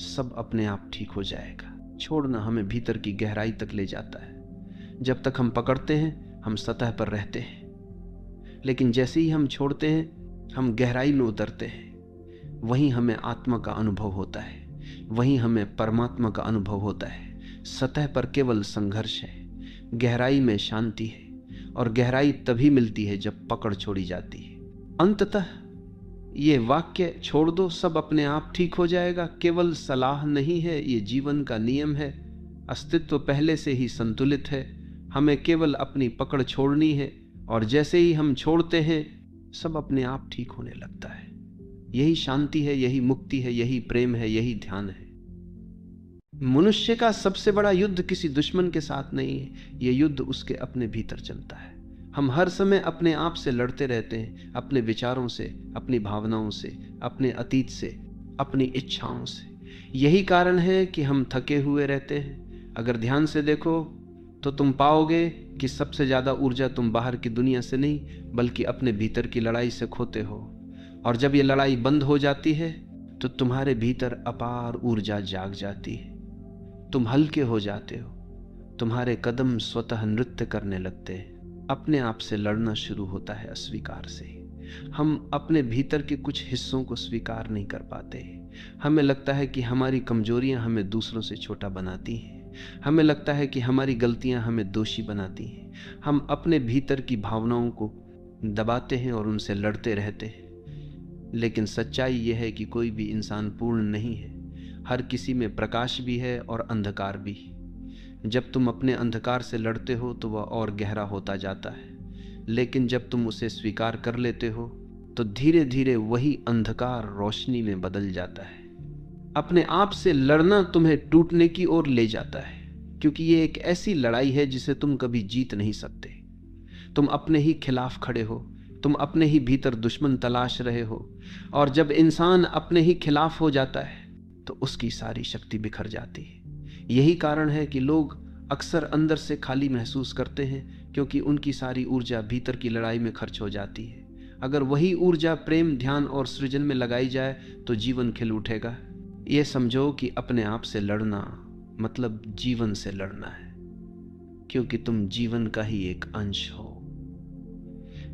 S1: सब अपने आप ठीक हो जाएगा। छोड़ना हमें भीतर की गहराई तक ले जाता है। जब तक हम पकड़ते हैं हम सतह पर रहते हैं, लेकिन जैसे ही हम छोड़ते हैं हम गहराई में उतरते हैं। वहीं हमें आत्मा का अनुभव होता है, वहीं हमें परमात्मा का अनुभव होता है। सतह पर केवल संघर्ष है, गहराई में शांति है। और गहराई तभी मिलती है जब पकड़ छोड़ी जाती है। अंततः ये वाक्य, छोड़ दो सब अपने आप ठीक हो जाएगा, केवल सलाह नहीं है, ये जीवन का नियम है। अस्तित्व पहले से ही संतुलित है, हमें केवल अपनी पकड़ छोड़नी है। और जैसे ही हम छोड़ते हैं सब अपने आप ठीक होने लगता है। यही शांति है, यही मुक्ति है, यही प्रेम है, यही ध्यान है। मनुष्य का सबसे बड़ा युद्ध किसी दुश्मन के साथ नहीं है, यह युद्ध उसके अपने भीतर चलता है। हम हर समय अपने आप से लड़ते रहते हैं, अपने विचारों से, अपनी भावनाओं से, अपने अतीत से, अपनी इच्छाओं से। यही कारण है कि हम थके हुए रहते हैं। अगर ध्यान से देखो तो तुम पाओगे कि सबसे ज्यादा ऊर्जा तुम बाहर की दुनिया से नहीं बल्कि अपने भीतर की लड़ाई से खोते हो। और जब ये लड़ाई बंद हो जाती है तो तुम्हारे भीतर अपार ऊर्जा जाग जाती है। तुम हल्के हो जाते हो, तुम्हारे कदम स्वतः नृत्य करने लगते हैं। अपने आप से लड़ना शुरू होता है अस्वीकार से। हम अपने भीतर के कुछ हिस्सों को स्वीकार नहीं कर पाते। हमें लगता है कि हमारी कमजोरियां हमें दूसरों से छोटा बनाती हैं। हमें लगता है कि हमारी गलतियां हमें दोषी बनाती हैं। हम अपने भीतर की भावनाओं को दबाते हैं और उनसे लड़ते रहते हैं। लेकिन सच्चाई यह है कि कोई भी इंसान पूर्ण नहीं है। हर किसी में प्रकाश भी है और अंधकार भी। जब तुम अपने अंधकार से लड़ते हो तो वह और गहरा होता जाता है, लेकिन जब तुम उसे स्वीकार कर लेते हो तो धीरे धीरे वही अंधकार रोशनी में बदल जाता है। अपने आप से लड़ना तुम्हें टूटने की ओर ले जाता है, क्योंकि ये एक ऐसी लड़ाई है जिसे तुम कभी जीत नहीं सकते। तुम अपने ही खिलाफ खड़े हो, तुम अपने ही भीतर दुश्मन तलाश रहे हो। और जब इंसान अपने ही खिलाफ हो जाता है तो उसकी सारी शक्ति बिखर जाती है। यही कारण है कि लोग अक्सर अंदर से खाली महसूस करते हैं, क्योंकि उनकी सारी ऊर्जा भीतर की लड़ाई में खर्च हो जाती है। अगर वही ऊर्जा प्रेम, ध्यान और सृजन में लगाई जाए तो जीवन खिल उठेगा। ये समझो कि अपने आप से लड़ना मतलब जीवन से लड़ना है, क्योंकि तुम जीवन का ही एक अंश हो।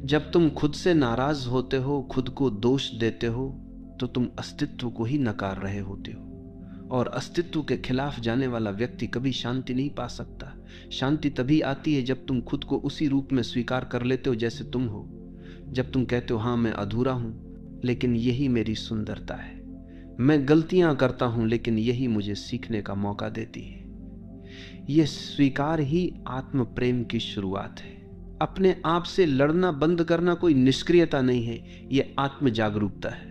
S1: जब तुम खुद से नाराज होते हो, खुद को दोष देते हो, तो तुम अस्तित्व को ही नकार रहे होते हो। और अस्तित्व के खिलाफ जाने वाला व्यक्ति कभी शांति नहीं पा सकता। शांति तभी आती है जब तुम खुद को उसी रूप में स्वीकार कर लेते हो जैसे तुम हो। जब तुम कहते हो हाँ मैं अधूरा हूं, लेकिन यही मेरी सुंदरता है। मैं गलतियां करता हूं, लेकिन यही मुझे सीखने का मौका देती है। यह स्वीकार ही आत्म प्रेम की शुरुआत है। अपने आप से लड़ना बंद करना कोई निष्क्रियता नहीं है, यह आत्म जागरूकता है।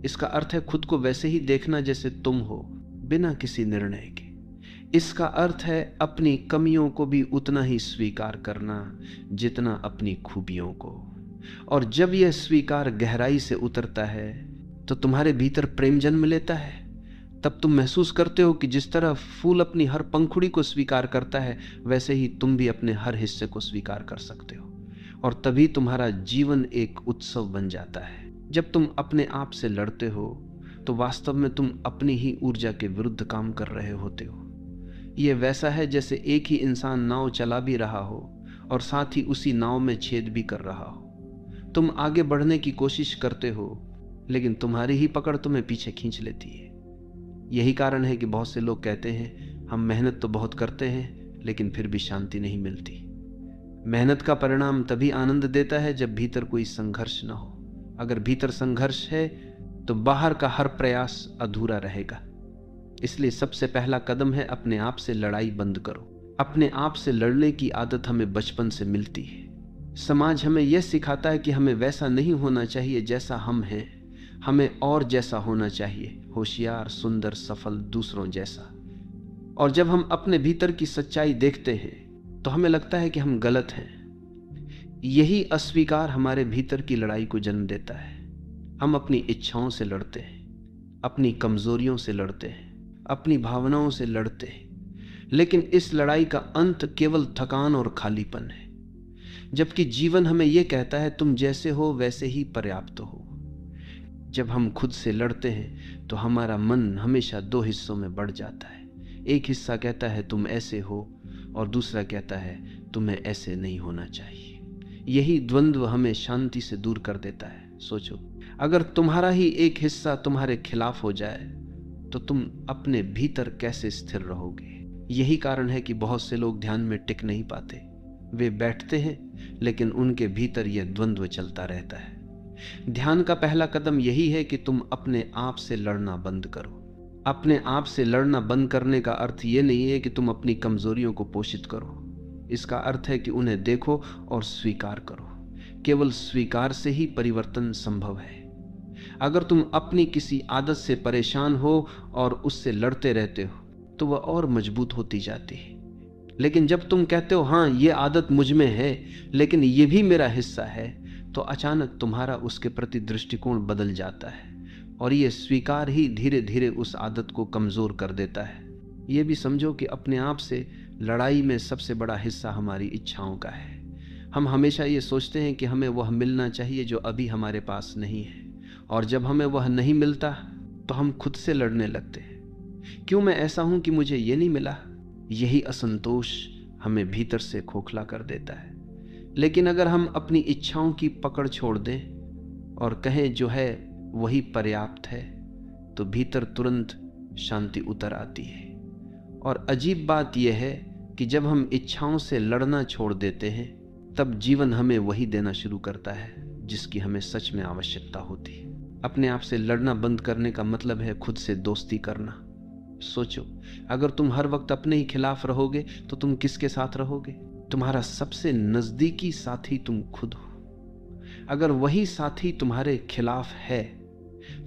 S1: इसका अर्थ है खुद को वैसे ही देखना जैसे तुम हो, बिना किसी निर्णय के। इसका अर्थ है अपनी कमियों को भी उतना ही स्वीकार करना जितना अपनी खूबियों को। और जब यह स्वीकार गहराई से उतरता है तो तुम्हारे भीतर प्रेम जन्म लेता है। तब तुम महसूस करते हो कि जिस तरह फूल अपनी हर पंखुड़ी को स्वीकार करता है, वैसे ही तुम भी अपने हर हिस्से को स्वीकार कर सकते हो। और तभी तुम्हारा जीवन एक उत्सव बन जाता है। जब तुम अपने आप से लड़ते हो तो वास्तव में तुम अपनी ही ऊर्जा के विरुद्ध काम कर रहे होते हो। यह वैसा है जैसे एक ही इंसान नाव चला भी रहा हो और साथ ही उसी नाव में छेद भी कर रहा हो। तुम आगे बढ़ने की कोशिश करते हो, लेकिन तुम्हारी ही पकड़ तुम्हें पीछे खींच लेती है। यही कारण है कि बहुत से लोग कहते हैं हम मेहनत तो बहुत करते हैं, लेकिन फिर भी शांति नहीं मिलती। मेहनत का परिणाम तभी आनंद देता है जब भीतर कोई संघर्ष न हो। अगर भीतर संघर्ष है तो बाहर का हर प्रयास अधूरा रहेगा। इसलिए सबसे पहला कदम है अपने आप से लड़ाई बंद करो। अपने आप से लड़ने की आदत हमें बचपन से मिलती है। समाज हमें यह सिखाता है कि हमें वैसा नहीं होना चाहिए जैसा हम हैं, हमें और जैसा होना चाहिए, होशियार, सुंदर, सफल, दूसरों जैसा। और जब हम अपने भीतर की सच्चाई देखते हैं तो हमें लगता है कि हम गलत हैं। यही अस्वीकार हमारे भीतर की लड़ाई को जन्म देता है। हम अपनी इच्छाओं से लड़ते हैं, अपनी कमजोरियों से लड़ते हैं, अपनी भावनाओं से लड़ते हैं, लेकिन इस लड़ाई का अंत केवल थकान और खालीपन है। जबकि जीवन हमें यह कहता है तुम जैसे हो वैसे ही पर्याप्त हो। जब हम खुद से लड़ते हैं तो हमारा मन हमेशा दो हिस्सों में बढ़ जाता है। एक हिस्सा कहता है तुम ऐसे हो, और दूसरा कहता है तुम्हें ऐसे नहीं होना चाहिए। यही द्वंद्व हमें शांति से दूर कर देता है। सोचो, अगर तुम्हारा ही एक हिस्सा तुम्हारे खिलाफ हो जाए तो तुम अपने भीतर कैसे स्थिर रहोगे। यही कारण है कि बहुत से लोग ध्यान में टिक नहीं पाते। वे बैठते हैं लेकिन उनके भीतर यह द्वंद्व चलता रहता है। ध्यान का पहला कदम यही है कि तुम अपने आप से लड़ना बंद करो। अपने आप से लड़ना बंद करने का अर्थ यह नहीं है कि तुम अपनी कमजोरियों को पोषित करो। इसका अर्थ है कि उन्हें देखो और स्वीकार करो। केवल स्वीकार से ही परिवर्तन संभव है। अगर तुम अपनी किसी आदत से परेशान हो और उससे लड़ते रहते हो तो वह और मजबूत होती जाती है। लेकिन जब तुम कहते हो हाँ ये आदत मुझ में है, लेकिन ये भी मेरा हिस्सा है, तो अचानक तुम्हारा उसके प्रति दृष्टिकोण बदल जाता है। और ये स्वीकार ही धीरे धीरे उस आदत को कमजोर कर देता है। ये भी समझो कि अपने आप से लड़ाई में सबसे बड़ा हिस्सा हमारी इच्छाओं का है। हम हमेशा ये सोचते हैं कि हमें वह मिलना चाहिए जो अभी हमारे पास नहीं है, और जब हमें वह नहीं मिलता तो हम खुद से लड़ने लगते हैं। क्यों मैं ऐसा हूं कि मुझे ये नहीं मिला? यही असंतोष हमें भीतर से खोखला कर देता है। लेकिन अगर हम अपनी इच्छाओं की पकड़ छोड़ दें और कहें जो है वही पर्याप्त है, तो भीतर तुरंत शांति उतर आती है। और अजीब बात यह है कि जब हम इच्छाओं से लड़ना छोड़ देते हैं तब जीवन हमें वही देना शुरू करता है जिसकी हमें सच में आवश्यकता होती है। अपने आप से लड़ना बंद करने का मतलब है खुद से दोस्ती करना। सोचो, अगर तुम हर वक्त अपने ही खिलाफ रहोगे तो तुम किसके साथ रहोगे? तुम्हारा सबसे नजदीकी साथी तुम खुद हो। अगर वही साथी तुम्हारे खिलाफ है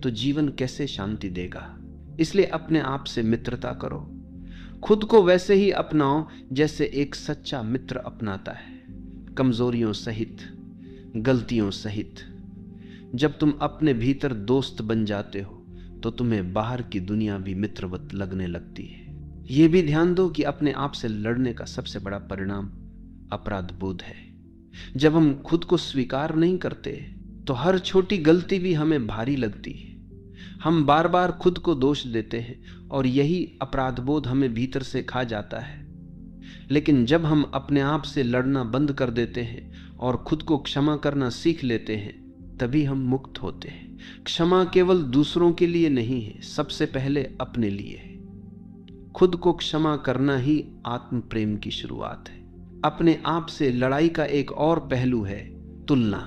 S1: तो जीवन कैसे शांति देगा? इसलिए अपने आप से मित्रता करो। खुद को वैसे ही अपनाओ जैसे एक सच्चा मित्र अपनाता है, कमजोरियों सहित, गलतियों सहित। जब तुम अपने भीतर दोस्त बन जाते हो तो तुम्हें बाहर की दुनिया भी मित्रवत लगने लगती है। यह भी ध्यान दो कि अपने आप से लड़ने का सबसे बड़ा परिणाम अपराध बोध है। जब हम खुद को स्वीकार नहीं करते तो हर छोटी गलती भी हमें भारी लगती है। हम बार बार खुद को दोष देते हैं और यही अपराध बोध हमें भीतर से खा जाता है। लेकिन जब हम अपने आप से लड़ना बंद कर देते हैं और खुद को क्षमा करना सीख लेते हैं, तभी हम मुक्त होते हैं। क्षमा केवल दूसरों के लिए नहीं है, सबसे पहले अपने लिए है। खुद को क्षमा करना ही आत्म प्रेम की शुरुआत है। अपने आप से लड़ाई का एक और पहलू है तुलना।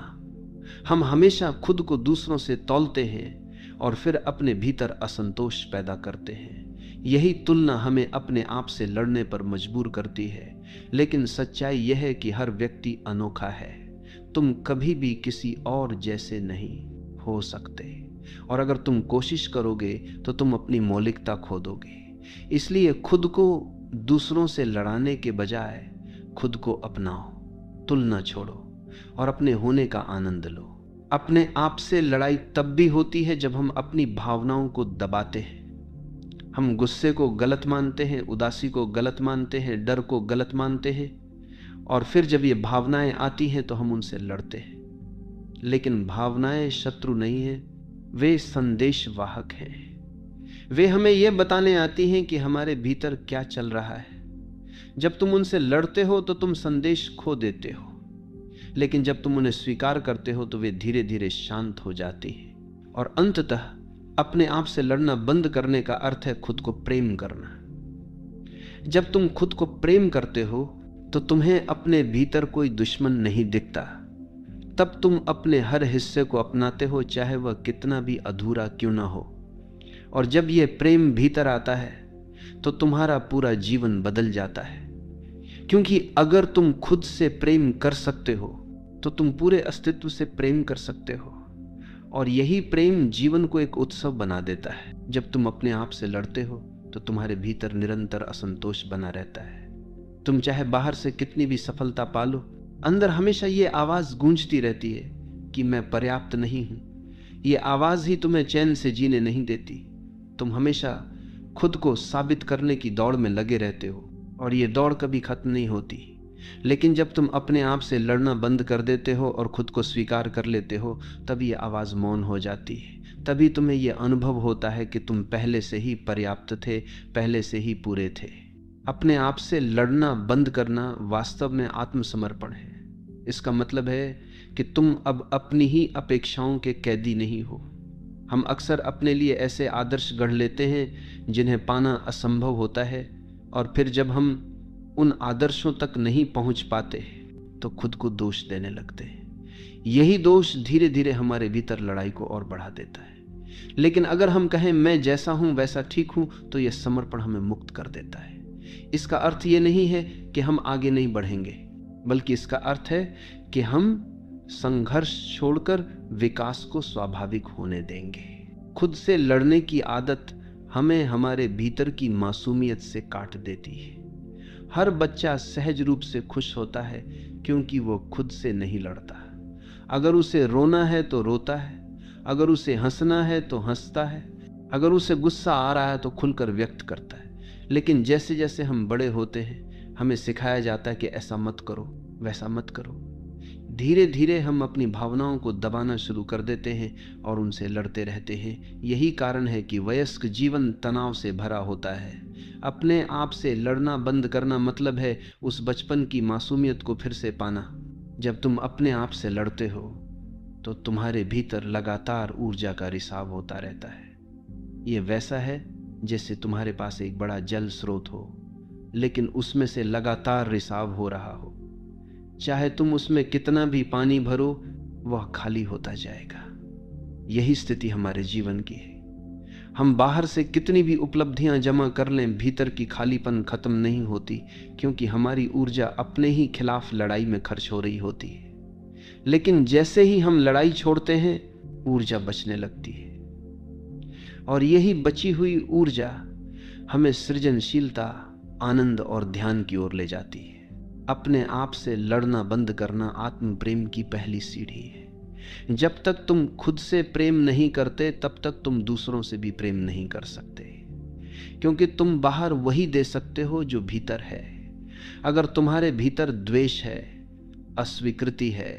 S1: हम हमेशा खुद को दूसरों से तौलते हैं और फिर अपने भीतर असंतोष पैदा करते हैं। यही तुलना हमें अपने आप से लड़ने पर मजबूर करती है। लेकिन सच्चाई यह है कि हर व्यक्ति अनोखा है। तुम कभी भी किसी और जैसे नहीं हो सकते, और अगर तुम कोशिश करोगे तो तुम अपनी मौलिकता खो दोगे। इसलिए खुद को दूसरों से लड़ाने के बजाय खुद को अपनाओ, तुलना छोड़ो और अपने होने का आनंद लो। अपने आप से लड़ाई तब भी होती है जब हम अपनी भावनाओं को दबाते हैं। हम गुस्से को गलत मानते हैं, उदासी को गलत मानते हैं, डर को गलत मानते हैं, और फिर जब ये भावनाएं आती हैं तो हम उनसे लड़ते हैं। लेकिन भावनाएं शत्रु नहीं हैं, वे संदेशवाहक हैं। वे हमें यह बताने आती हैं कि हमारे भीतर क्या चल रहा है। जब तुम उनसे लड़ते हो तो तुम संदेश खो देते हो, लेकिन जब तुम उन्हें स्वीकार करते हो तो वे धीरे धीरे शांत हो जाती हैं। और अंततः अपने आप से लड़ना बंद करने का अर्थ है खुद को प्रेम करना। जब तुम खुद को प्रेम करते हो तो तुम्हें अपने भीतर कोई दुश्मन नहीं दिखता। तब तुम अपने हर हिस्से को अपनाते हो, चाहे वह कितना भी अधूरा क्यों ना हो। और जब यह प्रेम भीतर आता है तो तुम्हारा पूरा जीवन बदल जाता है। क्योंकि अगर तुम खुद से प्रेम कर सकते हो तो तुम पूरे अस्तित्व से प्रेम कर सकते हो। और यही प्रेम जीवन को एक उत्सव बना देता है। जब तुम अपने आप से लड़ते हो तो तुम्हारे भीतर निरंतर असंतोष बना रहता है। तुम चाहे बाहर से कितनी भी सफलता पालो, अंदर हमेशा ये आवाज गूंजती रहती है कि मैं पर्याप्त नहीं हूं। ये आवाज ही तुम्हें चैन से जीने नहीं देती। तुम हमेशा खुद को साबित करने की दौड़ में लगे रहते हो और ये दौड़ कभी खत्म नहीं होती। लेकिन जब तुम अपने आप से लड़ना बंद कर देते हो और खुद को स्वीकार कर लेते हो, तब ये आवाज मौन हो जाती है। तभी तुम्हें यह अनुभव होता है कि तुम पहले से ही पर्याप्त थे, पहले से ही पूरे थे। अपने आप से लड़ना बंद करना वास्तव में आत्मसमर्पण है। इसका मतलब है कि तुम अब अपनी ही अपेक्षाओं के कैदी नहीं हो। हम अक्सर अपने लिए ऐसे आदर्श गढ़ लेते हैं जिन्हें पाना असंभव होता है, और फिर जब हम उन आदर्शों तक नहीं पहुंच पाते तो खुद को दोष देने लगते हैं। यही दोष धीरे धीरे हमारे भीतर लड़ाई को और बढ़ा देता है। लेकिन अगर हम कहें मैं जैसा हूं वैसा ठीक हूं, तो यह समर्पण हमें मुक्त कर देता है। इसका अर्थ यह नहीं है कि हम आगे नहीं बढ़ेंगे, बल्कि इसका अर्थ है कि हम संघर्ष छोड़कर विकास को स्वाभाविक होने देंगे। खुद से लड़ने की आदत हमें हमारे भीतर की मासूमियत से काट देती है। हर बच्चा सहज रूप से खुश होता है क्योंकि वो खुद से नहीं लड़ता। अगर उसे रोना है तो रोता है, अगर उसे हंसना है तो हंसता है, अगर उसे गुस्सा आ रहा है तो खुलकर व्यक्त करता है। लेकिन जैसे जैसे हम बड़े होते हैं हमें सिखाया जाता है कि ऐसा मत करो, वैसा मत करो। धीरे धीरे हम अपनी भावनाओं को दबाना शुरू कर देते हैं और उनसे लड़ते रहते हैं। यही कारण है कि वयस्क जीवन तनाव से भरा होता है। अपने आप से लड़ना बंद करना मतलब है उस बचपन की मासूमियत को फिर से पाना। जब तुम अपने आप से लड़ते हो तो तुम्हारे भीतर लगातार ऊर्जा का रिसाव होता रहता है। ये वैसा है जैसे तुम्हारे पास एक बड़ा जल स्रोत हो, लेकिन उसमें से लगातार रिसाव हो रहा हो। चाहे तुम उसमें कितना भी पानी भरो, वह खाली होता जाएगा। यही स्थिति हमारे जीवन की है। हम बाहर से कितनी भी उपलब्धियां जमा कर लें, भीतर की खालीपन खत्म नहीं होती, क्योंकि हमारी ऊर्जा अपने ही खिलाफ लड़ाई में खर्च हो रही होती है। लेकिन जैसे ही हम लड़ाई छोड़ते हैं, ऊर्जा बचने लगती है, और यही बची हुई ऊर्जा हमें सृजनशीलता, आनंद और ध्यान की ओर ले जाती है। अपने आप से लड़ना बंद करना आत्म प्रेम की पहली सीढ़ी है। जब तक तुम खुद से प्रेम नहीं करते, तब तक तुम दूसरों से भी प्रेम नहीं कर सकते, क्योंकि तुम बाहर वही दे सकते हो जो भीतर है। अगर तुम्हारे भीतर द्वेष है, अस्वीकृति है,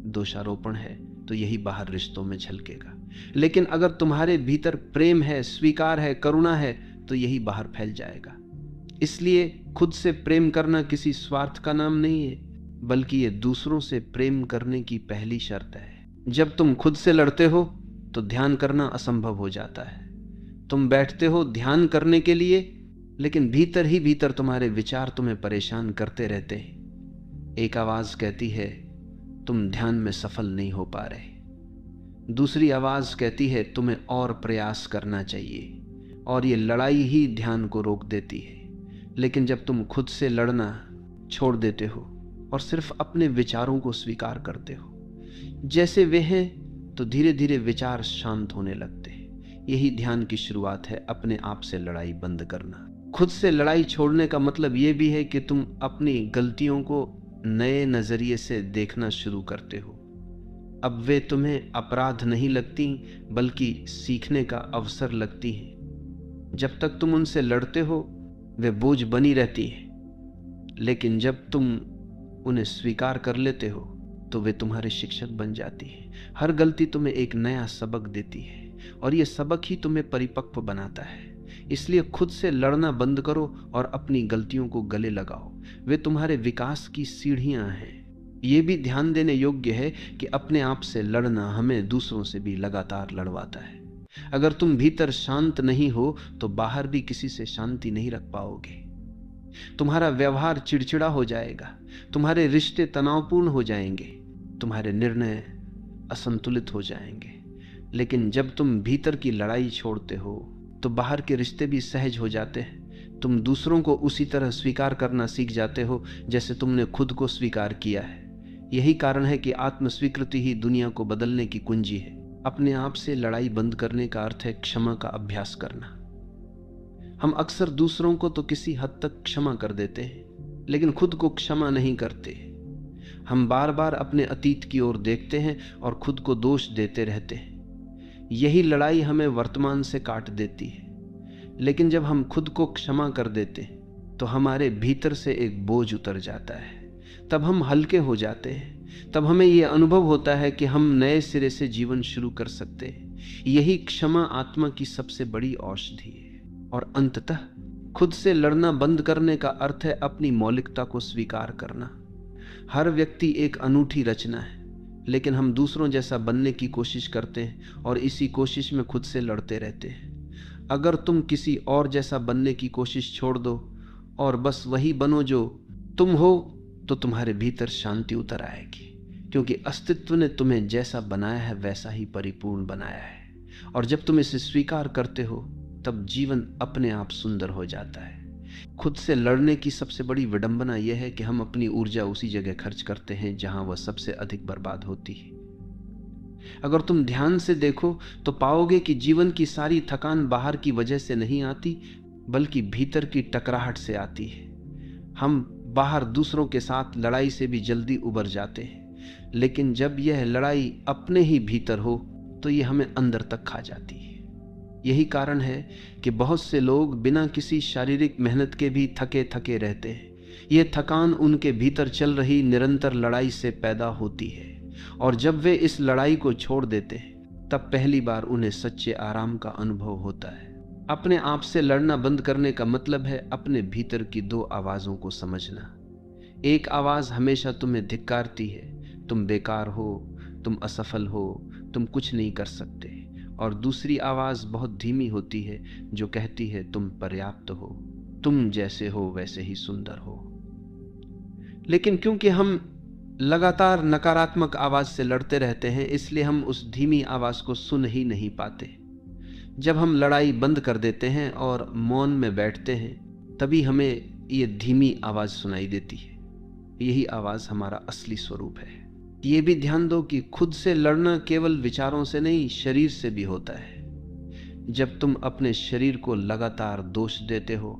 S1: दोषारोपण है, तो यही बाहर रिश्तों में झलकेगा। लेकिन अगर तुम्हारे भीतर प्रेम है, स्वीकार है, करुणा है, तो यही बाहर फैल जाएगा। इसलिए खुद से प्रेम करना किसी स्वार्थ का नाम नहीं है, बल्कि ये दूसरों से प्रेम करने की पहली शर्त है। जब तुम खुद से लड़ते हो तो ध्यान करना असंभव हो जाता है। तुम बैठते हो ध्यान करने के लिए, लेकिन भीतर ही भीतर तुम्हारे विचार तुम्हें परेशान करते रहते हैं। एक आवाज कहती है तुम ध्यान में सफल नहीं हो पा रहे, दूसरी आवाज कहती है तुम्हें और प्रयास करना चाहिए, और ये लड़ाई ही ध्यान को रोक देती है। लेकिन जब तुम खुद से लड़ना छोड़ देते हो और सिर्फ अपने विचारों को स्वीकार करते हो जैसे वे हैं, तो धीरे धीरे विचार शांत होने लगते हैं। यही ध्यान की शुरुआत है, अपने आप से लड़ाई बंद करना। खुद से लड़ाई छोड़ने का मतलब यह भी है कि तुम अपनी गलतियों को नए नजरिए से देखना शुरू करते हो। अब वे तुम्हें अपराध नहीं लगती, बल्कि सीखने का अवसर लगती हैं। जब तक तुम उनसे लड़ते हो वे बोझ बनी रहती हैं, लेकिन जब तुम उन्हें स्वीकार कर लेते हो तो वे तुम्हारे शिक्षक बन जाती हैं। हर गलती तुम्हें एक नया सबक देती है, और यह सबक ही तुम्हें परिपक्व बनाता है। इसलिए खुद से लड़ना बंद करो और अपनी गलतियों को गले लगाओ। वे तुम्हारे विकास की सीढ़ियां हैं। ये भी ध्यान देने योग्य है कि अपने आप से लड़ना हमें दूसरों से भी लगातार लड़वाता है। अगर तुम भीतर शांत नहीं हो तो बाहर भी किसी से शांति नहीं रख पाओगे। तुम्हारा व्यवहार चिड़चिड़ा हो जाएगा, तुम्हारे रिश्ते तनावपूर्ण हो जाएंगे, तुम्हारे निर्णय असंतुलित हो जाएंगे। लेकिन जब तुम भीतर की लड़ाई छोड़ते हो तो बाहर के रिश्ते भी सहज हो जाते हैं। तुम दूसरों को उसी तरह स्वीकार करना सीख जाते हो जैसे तुमने खुद को स्वीकार किया है। यही कारण है कि आत्मस्वीकृति ही दुनिया को बदलने की कुंजी है। अपने आप से लड़ाई बंद करने का अर्थ है क्षमा का अभ्यास करना। हम अक्सर दूसरों को तो किसी हद तक क्षमा कर देते हैं, लेकिन खुद को क्षमा नहीं करते। हम बार बार अपने अतीत की ओर देखते हैं और खुद को दोष देते रहते हैं। यही लड़ाई हमें वर्तमान से काट देती है। लेकिन जब हम खुद को क्षमा कर देते हैं तो हमारे भीतर से एक बोझ उतर जाता है। तब हम हल्के हो जाते हैं। तब हमें यह अनुभव होता है कि हम नए सिरे से जीवन शुरू कर सकते हैं। यही क्षमा आत्मा की सबसे बड़ी औषधि है। और अंततः खुद से लड़ना बंद करने का अर्थ है अपनी मौलिकता को स्वीकार करना। हर व्यक्ति एक अनूठी रचना है, लेकिन हम दूसरों जैसा बनने की कोशिश करते हैं और इसी कोशिश में खुद से लड़ते रहते हैं। अगर तुम किसी और जैसा बनने की कोशिश छोड़ दो और बस वही बनो जो तुम हो, तो तुम्हारे भीतर शांति उतर आएगी, क्योंकि अस्तित्व ने तुम्हें जैसा बनाया है वैसा ही परिपूर्ण बनाया है। और जब तुम इसे स्वीकार करते हो तब जीवन अपने आप सुंदर हो जाता है। खुद से लड़ने की सबसे बड़ी विडंबना यह है कि हम अपनी ऊर्जा उसी जगह खर्च करते हैं जहां वह सबसे अधिक बर्बाद होती है। अगर तुम ध्यान से देखो तो पाओगे कि जीवन की सारी थकान बाहर की वजह से नहीं आती, बल्कि भीतर की टकराहट से आती है। हम बाहर दूसरों के साथ लड़ाई से भी जल्दी उबर जाते हैं, लेकिन जब यह लड़ाई अपने ही भीतर हो तो यह हमें अंदर तक खा जाती है। यही कारण है कि बहुत से लोग बिना किसी शारीरिक मेहनत के भी थके थके रहते हैं। यह थकान उनके भीतर चल रही निरंतर लड़ाई से पैदा होती है, और जब वे इस लड़ाई को छोड़ देते हैं तब पहली बार उन्हें सच्चे आराम का अनुभव होता है। अपने आप से लड़ना बंद करने का मतलब है अपने भीतर की दो आवाज़ों को समझना। एक आवाज़ हमेशा तुम्हें धिक्कारती है, तुम बेकार हो, तुम असफल हो, तुम कुछ नहीं कर सकते। और दूसरी आवाज़ बहुत धीमी होती है जो कहती है तुम पर्याप्त हो, तुम जैसे हो वैसे ही सुंदर हो। लेकिन क्योंकि हम लगातार नकारात्मक आवाज़ से लड़ते रहते हैं, इसलिए हम उस धीमी आवाज़ को सुन ही नहीं पाते। जब हम लड़ाई बंद कर देते हैं और मौन में बैठते हैं, तभी हमें ये धीमी आवाज़ सुनाई देती है। यही आवाज़ हमारा असली स्वरूप है। ये भी ध्यान दो कि खुद से लड़ना केवल विचारों से नहीं, शरीर से भी होता है। जब तुम अपने शरीर को लगातार दोष देते हो,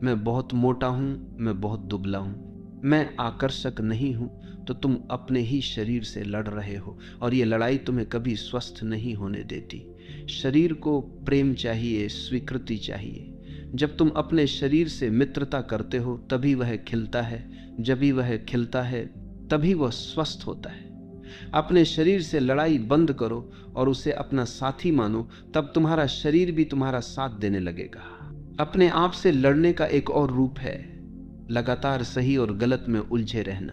S1: मैं बहुत मोटा हूँ, मैं बहुत दुबला हूँ, मैं आकर्षक नहीं हूँ, तो तुम अपने ही शरीर से लड़ रहे हो, और ये लड़ाई तुम्हें कभी स्वस्थ नहीं होने देती। शरीर को प्रेम चाहिए, स्वीकृति चाहिए। जब तुम अपने शरीर से मित्रता करते हो तभी वह खिलता है। जब भी वह खिलता है तभी वह स्वस्थ होता है। अपने शरीर से लड़ाई बंद करो और उसे अपना साथी मानो, तब तुम्हारा शरीर भी तुम्हारा साथ देने लगेगा। अपने आप से लड़ने का एक और रूप है लगातार सही और गलत में उलझे रहना।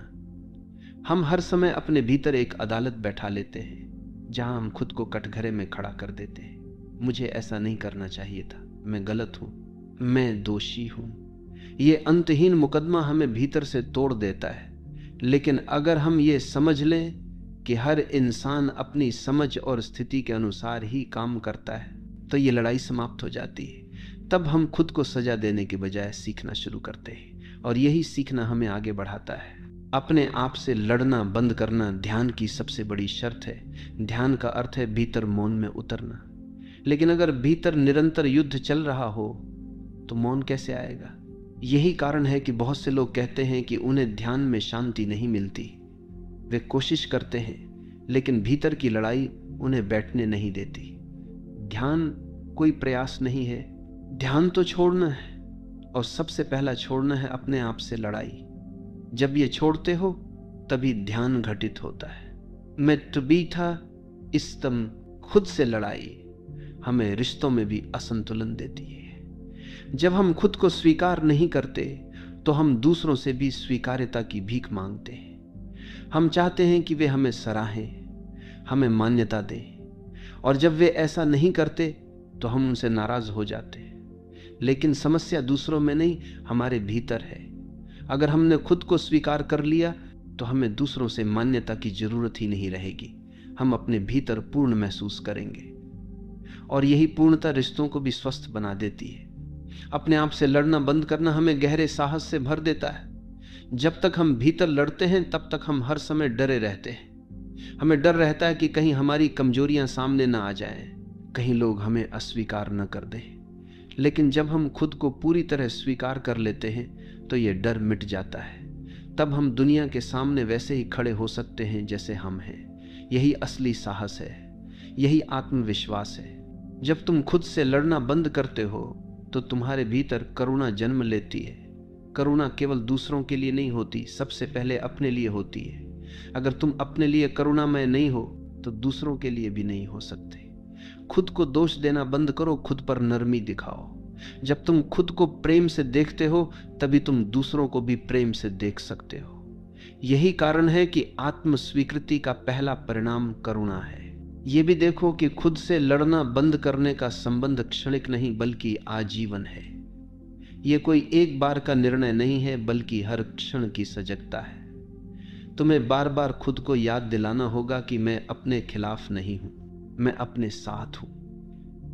S1: हम हर समय अपने भीतर एक अदालत बैठा लेते हैं जहां हम खुद को कटघरे में खड़ा कर देते हैं। मुझे ऐसा नहीं करना चाहिए था, मैं गलत हूं, मैं दोषी हूं। ये अंतहीन मुकदमा हमें भीतर से तोड़ देता है। लेकिन अगर हम ये समझ लें कि हर इंसान अपनी समझ और स्थिति के अनुसार ही काम करता है, तो ये लड़ाई समाप्त हो जाती है। तब हम खुद को सजा देने के बजाय सीखना शुरू करते हैं, और यही सीखना हमें आगे बढ़ाता है। अपने आप से लड़ना बंद करना ध्यान की सबसे बड़ी शर्त है। ध्यान का अर्थ है भीतर मौन में उतरना। लेकिन अगर भीतर निरंतर युद्ध चल रहा हो तो मौन कैसे आएगा? यही कारण है कि बहुत से लोग कहते हैं कि उन्हें ध्यान में शांति नहीं मिलती। वे कोशिश करते हैं, लेकिन भीतर की लड़ाई उन्हें बैठने नहीं देती। ध्यान कोई प्रयास नहीं है। ध्यान तो छोड़ना है, और सबसे पहला छोड़ना है अपने आप से लड़ाई। जब ये छोड़ते हो तभी ध्यान घटित होता है। मैं तुबीथा इस्तम, खुद से लड़ाई हमें रिश्तों में भी असंतुलन देती है। जब हम खुद को स्वीकार नहीं करते तो हम दूसरों से भी स्वीकार्यता की भीख मांगते हैं। हम चाहते हैं कि वे हमें सराहें, हमें मान्यता दें, और जब वे ऐसा नहीं करते तो हम उनसे नाराज हो जाते हैं। लेकिन समस्या दूसरों में नहीं, हमारे भीतर है। अगर हमने खुद को स्वीकार कर लिया तो हमें दूसरों से मान्यता की जरूरत ही नहीं रहेगी। हम अपने भीतर पूर्ण महसूस करेंगे, और यही पूर्णता रिश्तों को भी स्वस्थ बना देती है। अपने आप से लड़ना बंद करना हमें गहरे साहस से भर देता है। जब तक हम भीतर लड़ते हैं तब तक हम हर समय डरे रहते हैं। हमें डर रहता है कि कहीं हमारी कमजोरियां सामने ना आ जाएं, कहीं लोग हमें अस्वीकार न कर दें। लेकिन जब हम खुद को पूरी तरह स्वीकार कर लेते हैं तो ये डर मिट जाता है। तब हम दुनिया के सामने वैसे ही खड़े हो सकते हैं जैसे हम हैं। यही असली साहस है, यही आत्मविश्वास है। जब तुम खुद से लड़ना बंद करते हो तो तुम्हारे भीतर करुणा जन्म लेती है। करुणा केवल दूसरों के लिए नहीं होती, सबसे पहले अपने लिए होती है। अगर तुम अपने लिए करुणामय नहीं हो तो दूसरों के लिए भी नहीं हो सकते। खुद को दोष देना बंद करो, खुद पर नरमी दिखाओ। जब तुम खुद को प्रेम से देखते हो तभी तुम दूसरों को भी प्रेम से देख सकते हो। यही कारण है कि आत्म स्वीकृति का पहला परिणाम करुणा है। ये भी देखो कि खुद से लड़ना बंद करने का संबंध क्षणिक नहीं बल्कि आजीवन है। ये कोई एक बार का निर्णय नहीं है, बल्कि हर क्षण की सजगता है। तुम्हें बार बार खुद को याद दिलाना होगा कि मैं अपने खिलाफ नहीं हूं, मैं अपने साथ हूं।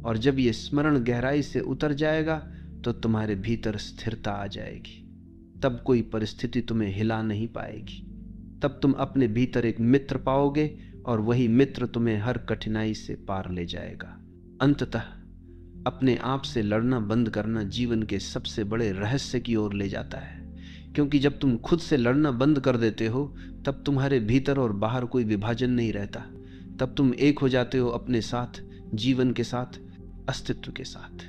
S1: और जब ये स्मरण गहराई से उतर जाएगा तो तुम्हारे भीतर स्थिरता आ जाएगी। तब कोई परिस्थिति तुम्हें हिला नहीं पाएगी। तब तुम अपने भीतर एक मित्र पाओगे, और वही मित्र तुम्हें हर कठिनाई से पार ले जाएगा। अंततः अपने आप से लड़ना बंद करना जीवन के सबसे बड़े रहस्य की ओर ले जाता है। क्योंकि जब तुम खुद से लड़ना बंद कर देते हो तब तुम्हारे भीतर और बाहर कोई विभाजन नहीं रहता। तब तुम एक हो जाते हो अपने साथ, जीवन के साथ, अस्तित्व के साथ।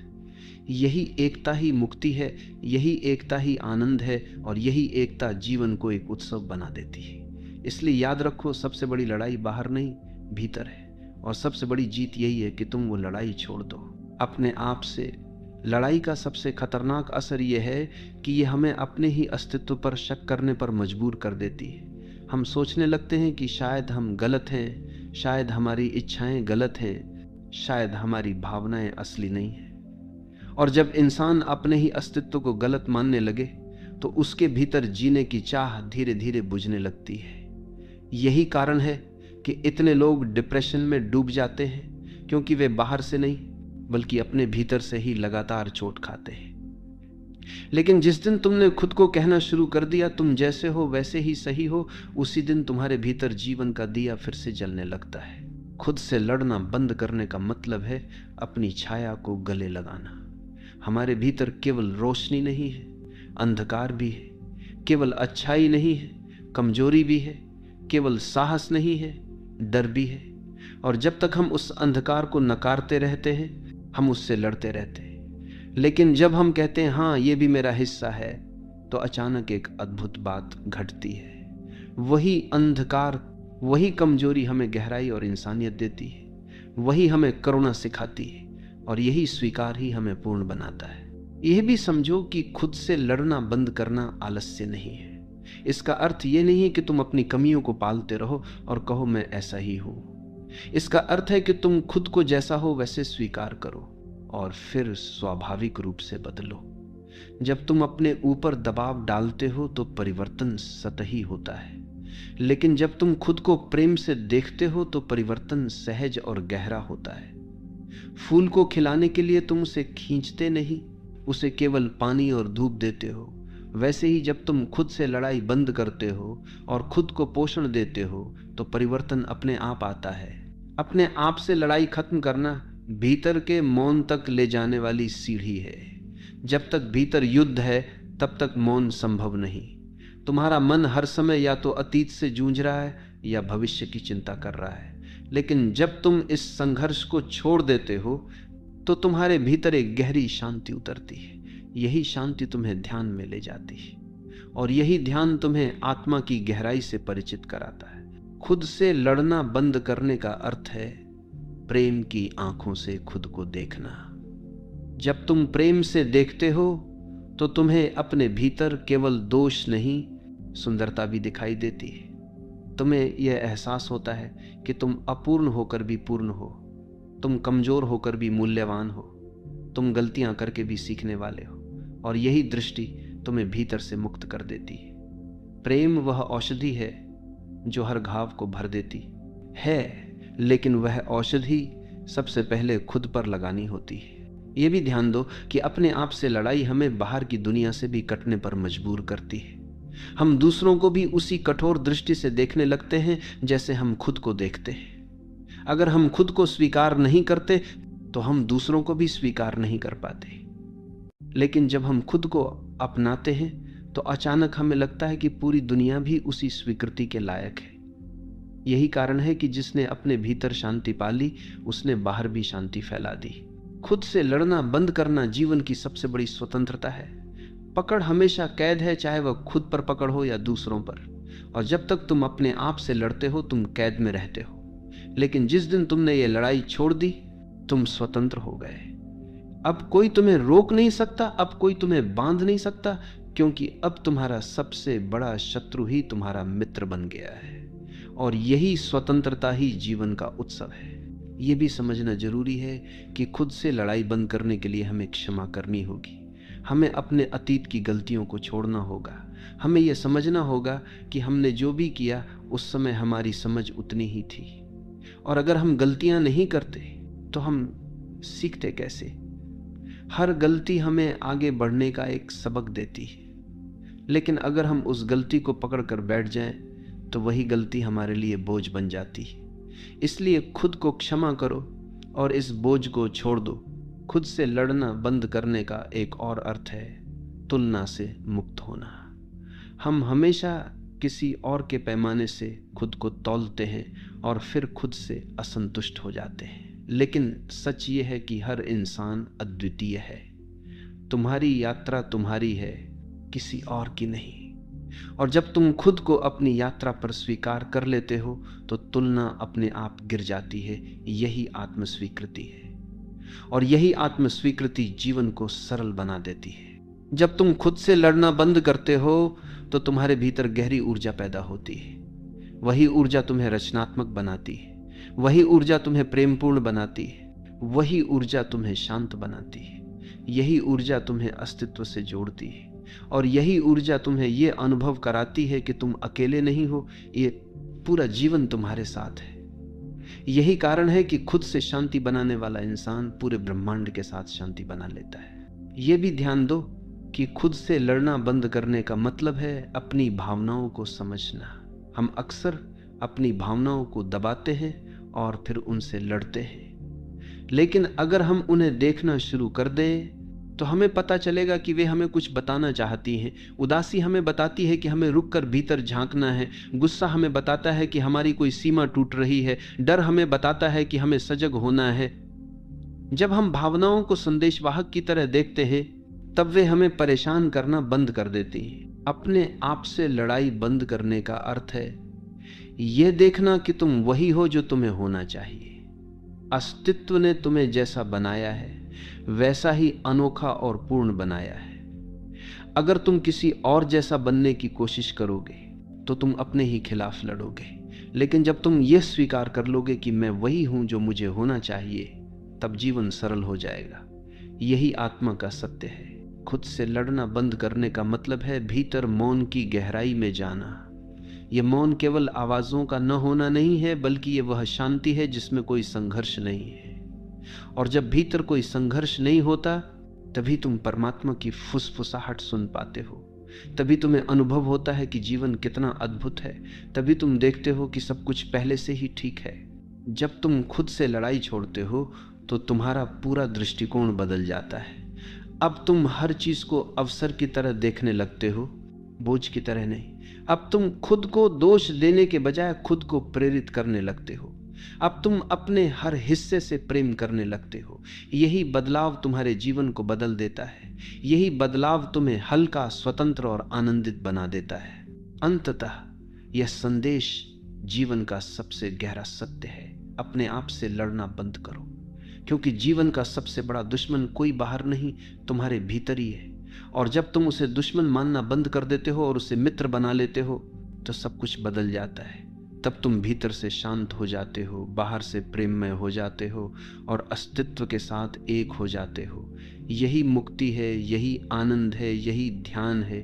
S1: यही एकता ही मुक्ति है, यही एकता ही आनंद है, और यही एकता जीवन को एक उत्सव बना देती है। इसलिए याद रखो, सबसे बड़ी लड़ाई बाहर नहीं भीतर है, और सबसे बड़ी जीत यही है कि तुम वो लड़ाई छोड़ दो अपने आप से। लड़ाई का सबसे खतरनाक असर यह है कि ये हमें अपने ही अस्तित्व पर शक करने पर मजबूर कर देती है। हम सोचने लगते हैं कि शायद हम गलत हैं, शायद हमारी इच्छाएं गलत हैं, शायद हमारी भावनाएं असली नहीं हैं। और जब इंसान अपने ही अस्तित्व को गलत मानने लगे तो उसके भीतर जीने की चाह धीरे धीरे बुझने लगती है। यही कारण है कि इतने लोग डिप्रेशन में डूब जाते हैं, क्योंकि वे बाहर से नहीं बल्कि अपने भीतर से ही लगातार चोट खाते हैं। लेकिन जिस दिन तुमने खुद को कहना शुरू कर दिया तुम जैसे हो वैसे ही सही हो, उसी दिन तुम्हारे भीतर जीवन का दिया फिर से जलने लगता है। खुद से लड़ना बंद करने का मतलब है अपनी छाया को गले लगाना। हमारे भीतर केवल रोशनी नहीं है, अंधकार भी है। केवल अच्छाई नहीं है, कमजोरी भी है। केवल साहस नहीं है, डर भी है। और जब तक हम उस अंधकार को नकारते रहते हैं हम उससे लड़ते रहते हैं। लेकिन जब हम कहते हैं हाँ ये भी मेरा हिस्सा है, तो अचानक एक अद्भुत बात घटती है। वही अंधकार, वही कमजोरी हमें गहराई और इंसानियत देती है। वही हमें करुणा सिखाती है, और यही स्वीकार ही हमें पूर्ण बनाता है। यह भी समझो कि खुद से लड़ना बंद करना आलस्य नहीं है। इसका अर्थ ये नहीं है कि तुम अपनी कमियों को पालते रहो और कहो मैं ऐसा ही हूं। इसका अर्थ है कि तुम खुद को जैसा हो वैसे स्वीकार करो और फिर स्वाभाविक रूप से बदलो। जब तुम अपने ऊपर दबाव डालते हो तो परिवर्तन सतही होता है, लेकिन जब तुम खुद को प्रेम से देखते हो तो परिवर्तन सहज और गहरा होता है। फूल को खिलाने के लिए तुम उसे खींचते नहीं, उसे केवल पानी और धूप देते हो। वैसे ही जब तुम खुद से लड़ाई बंद करते हो और खुद को पोषण देते हो तो परिवर्तन अपने आप आता है। अपने आप से लड़ाई खत्म करना भीतर के मौन तक ले जाने वाली सीढ़ी है। जब तक भीतर युद्ध है तब तक मौन संभव नहीं। तुम्हारा मन हर समय या तो अतीत से जूझ रहा है या भविष्य की चिंता कर रहा है, लेकिन जब तुम इस संघर्ष को छोड़ देते हो तो तुम्हारे भीतर एक गहरी शांति उतरती है। यही शांति तुम्हें ध्यान में ले जाती है और यही ध्यान तुम्हें आत्मा की गहराई से परिचित कराता है। खुद से लड़ना बंद करने का अर्थ है प्रेम की आंखों से खुद को देखना। जब तुम प्रेम से देखते हो तो तुम्हें अपने भीतर केवल दोष नहीं, सुंदरता भी दिखाई देती है। तुम्हें यह एहसास होता है कि तुम अपूर्ण होकर भी पूर्ण हो, तुम कमजोर होकर भी मूल्यवान हो, तुम गलतियां करके भी सीखने वाले हो, और यही दृष्टि तुम्हें भीतर से मुक्त कर देती है। प्रेम वह औषधि है जो हर घाव को भर देती है, लेकिन वह औषधि सबसे पहले खुद पर लगानी होती है। यह भी ध्यान दो कि अपने आप से लड़ाई हमें बाहर की दुनिया से भी कटने पर मजबूर करती है। हम दूसरों को भी उसी कठोर दृष्टि से देखने लगते हैं जैसे हम खुद को देखते हैं। अगर हम खुद को स्वीकार नहीं करते तो हम दूसरों को भी स्वीकार नहीं कर पाते, लेकिन जब हम खुद को अपनाते हैं तो अचानक हमें लगता है कि पूरी दुनिया भी उसी स्वीकृति के लायक है। यही कारण है कि जिसने अपने भीतर शांति पाली उसने बाहर भी शांति फैला दी। खुद से लड़ना बंद करना जीवन की सबसे बड़ी स्वतंत्रता है। पकड़ हमेशा कैद है, चाहे वह खुद पर पकड़ हो या दूसरों पर, और जब तक तुम अपने आप से लड़ते हो तुम कैद में रहते हो। लेकिन जिस दिन तुमने ये लड़ाई छोड़ दी तुम स्वतंत्र हो गए। अब कोई तुम्हें रोक नहीं सकता, अब कोई तुम्हें बांध नहीं सकता, क्योंकि अब तुम्हारा सबसे बड़ा शत्रु ही तुम्हारा मित्र बन गया है। और यही स्वतंत्रता ही जीवन का उत्सव है। यह भी समझना जरूरी है कि खुद से लड़ाई बंद करने के लिए हमें क्षमा करनी होगी। हमें अपने अतीत की गलतियों को छोड़ना होगा। हमें यह समझना होगा कि हमने जो भी किया उस समय हमारी समझ उतनी ही थी, और अगर हम गलतियां नहीं करते तो हम सीखते कैसे। हर गलती हमें आगे बढ़ने का एक सबक देती है, लेकिन अगर हम उस गलती को पकड़कर बैठ जाएं तो वही गलती हमारे लिए बोझ बन जाती है। इसलिए खुद को क्षमा करो और इस बोझ को छोड़ दो। खुद से लड़ना बंद करने का एक और अर्थ है तुलना से मुक्त होना। हम हमेशा किसी और के पैमाने से खुद को तौलते हैं और फिर खुद से असंतुष्ट हो जाते हैं, लेकिन सच ये है कि हर इंसान अद्वितीय है। तुम्हारी यात्रा तुम्हारी है, किसी और की नहीं। और जब तुम खुद को अपनी यात्रा पर स्वीकार कर लेते हो तो तुलना अपने आप गिर जाती है। यही आत्मस्वीकृति है, और यही आत्मस्वीकृति जीवन को सरल बना देती है। जब तुम खुद से लड़ना बंद करते हो तो तुम्हारे भीतर गहरी ऊर्जा पैदा होती है। वही ऊर्जा तुम्हें रचनात्मक बनाती है, वही ऊर्जा तुम्हें प्रेमपूर्ण बनाती है, वही ऊर्जा तुम्हें शांत बनाती है। यही ऊर्जा तुम्हें अस्तित्व से जोड़ती है, और यही ऊर्जा तुम्हें यह अनुभव कराती है कि तुम अकेले नहीं हो, ये पूरा जीवन तुम्हारे साथ है। यही कारण है कि खुद से शांति बनाने वाला इंसान पूरे ब्रह्मांड के साथ शांति बना लेता है। यह भी ध्यान दो कि खुद से लड़ना बंद करने का मतलब है अपनी भावनाओं को समझना। हम अक्सर अपनी भावनाओं को दबाते हैं और फिर उनसे लड़ते हैं, लेकिन अगर हम उन्हें देखना शुरू कर दें तो हमें पता चलेगा कि वे हमें कुछ बताना चाहती हैं। उदासी हमें बताती है कि हमें रुककर भीतर झांकना है। गुस्सा हमें बताता है कि हमारी कोई सीमा टूट रही है। डर हमें बताता है कि हमें सजग होना है। जब हम भावनाओं को संदेशवाहक की तरह देखते हैं तब वे हमें परेशान करना बंद कर देती हैं। अपने आप से लड़ाई बंद करने का अर्थ है यह देखना कि तुम वही हो जो तुम्हें होना चाहिए। अस्तित्व ने तुम्हें जैसा बनाया है वैसा ही अनोखा और पूर्ण बनाया है। अगर तुम किसी और जैसा बनने की कोशिश करोगे तो तुम अपने ही खिलाफ लड़ोगे, लेकिन जब तुम यह स्वीकार कर लोगे कि मैं वही हूं जो मुझे होना चाहिए, तब जीवन सरल हो जाएगा। यही आत्मा का सत्य है। खुद से लड़ना बंद करने का मतलब है भीतर मौन की गहराई में जाना। यह मौन केवल आवाजों का न होना नहीं है, बल्कि यह वह शांति है जिसमें कोई संघर्ष नहीं है। और जब भीतर कोई संघर्ष नहीं होता, तभी तुम परमात्मा की फुसफुसाहट सुन पाते हो। तभी तुम्हें अनुभव होता है कि जीवन कितना अद्भुत है। तभी तुम देखते हो कि सब कुछ पहले से ही ठीक है। जब तुम खुद से लड़ाई छोड़ते हो तो तुम्हारा पूरा दृष्टिकोण बदल जाता है। अब तुम हर चीज को अवसर की तरह देखने लगते हो, बोझ की तरह नहीं। अब तुम खुद को दोष देने के बजाय खुद को प्रेरित करने लगते हो। अब तुम अपने हर हिस्से से प्रेम करने लगते हो। यही बदलाव तुम्हारे जीवन को बदल देता है। यही बदलाव तुम्हें हल्का, स्वतंत्र और आनंदित बना देता है। अंततः यह संदेश जीवन का सबसे गहरा सत्य है। अपने आप से लड़ना बंद करो, क्योंकि जीवन का सबसे बड़ा दुश्मन कोई बाहर नहीं, तुम्हारे भीतर ही है। और जब तुम उसे दुश्मन मानना बंद कर देते हो और उसे मित्र बना लेते हो, तो सब कुछ बदल जाता है। तब तुम भीतर से शांत हो जाते हो, बाहर से प्रेममय हो जाते हो और अस्तित्व के साथ एक हो जाते हो। यही मुक्ति है, यही आनंद है, यही ध्यान है,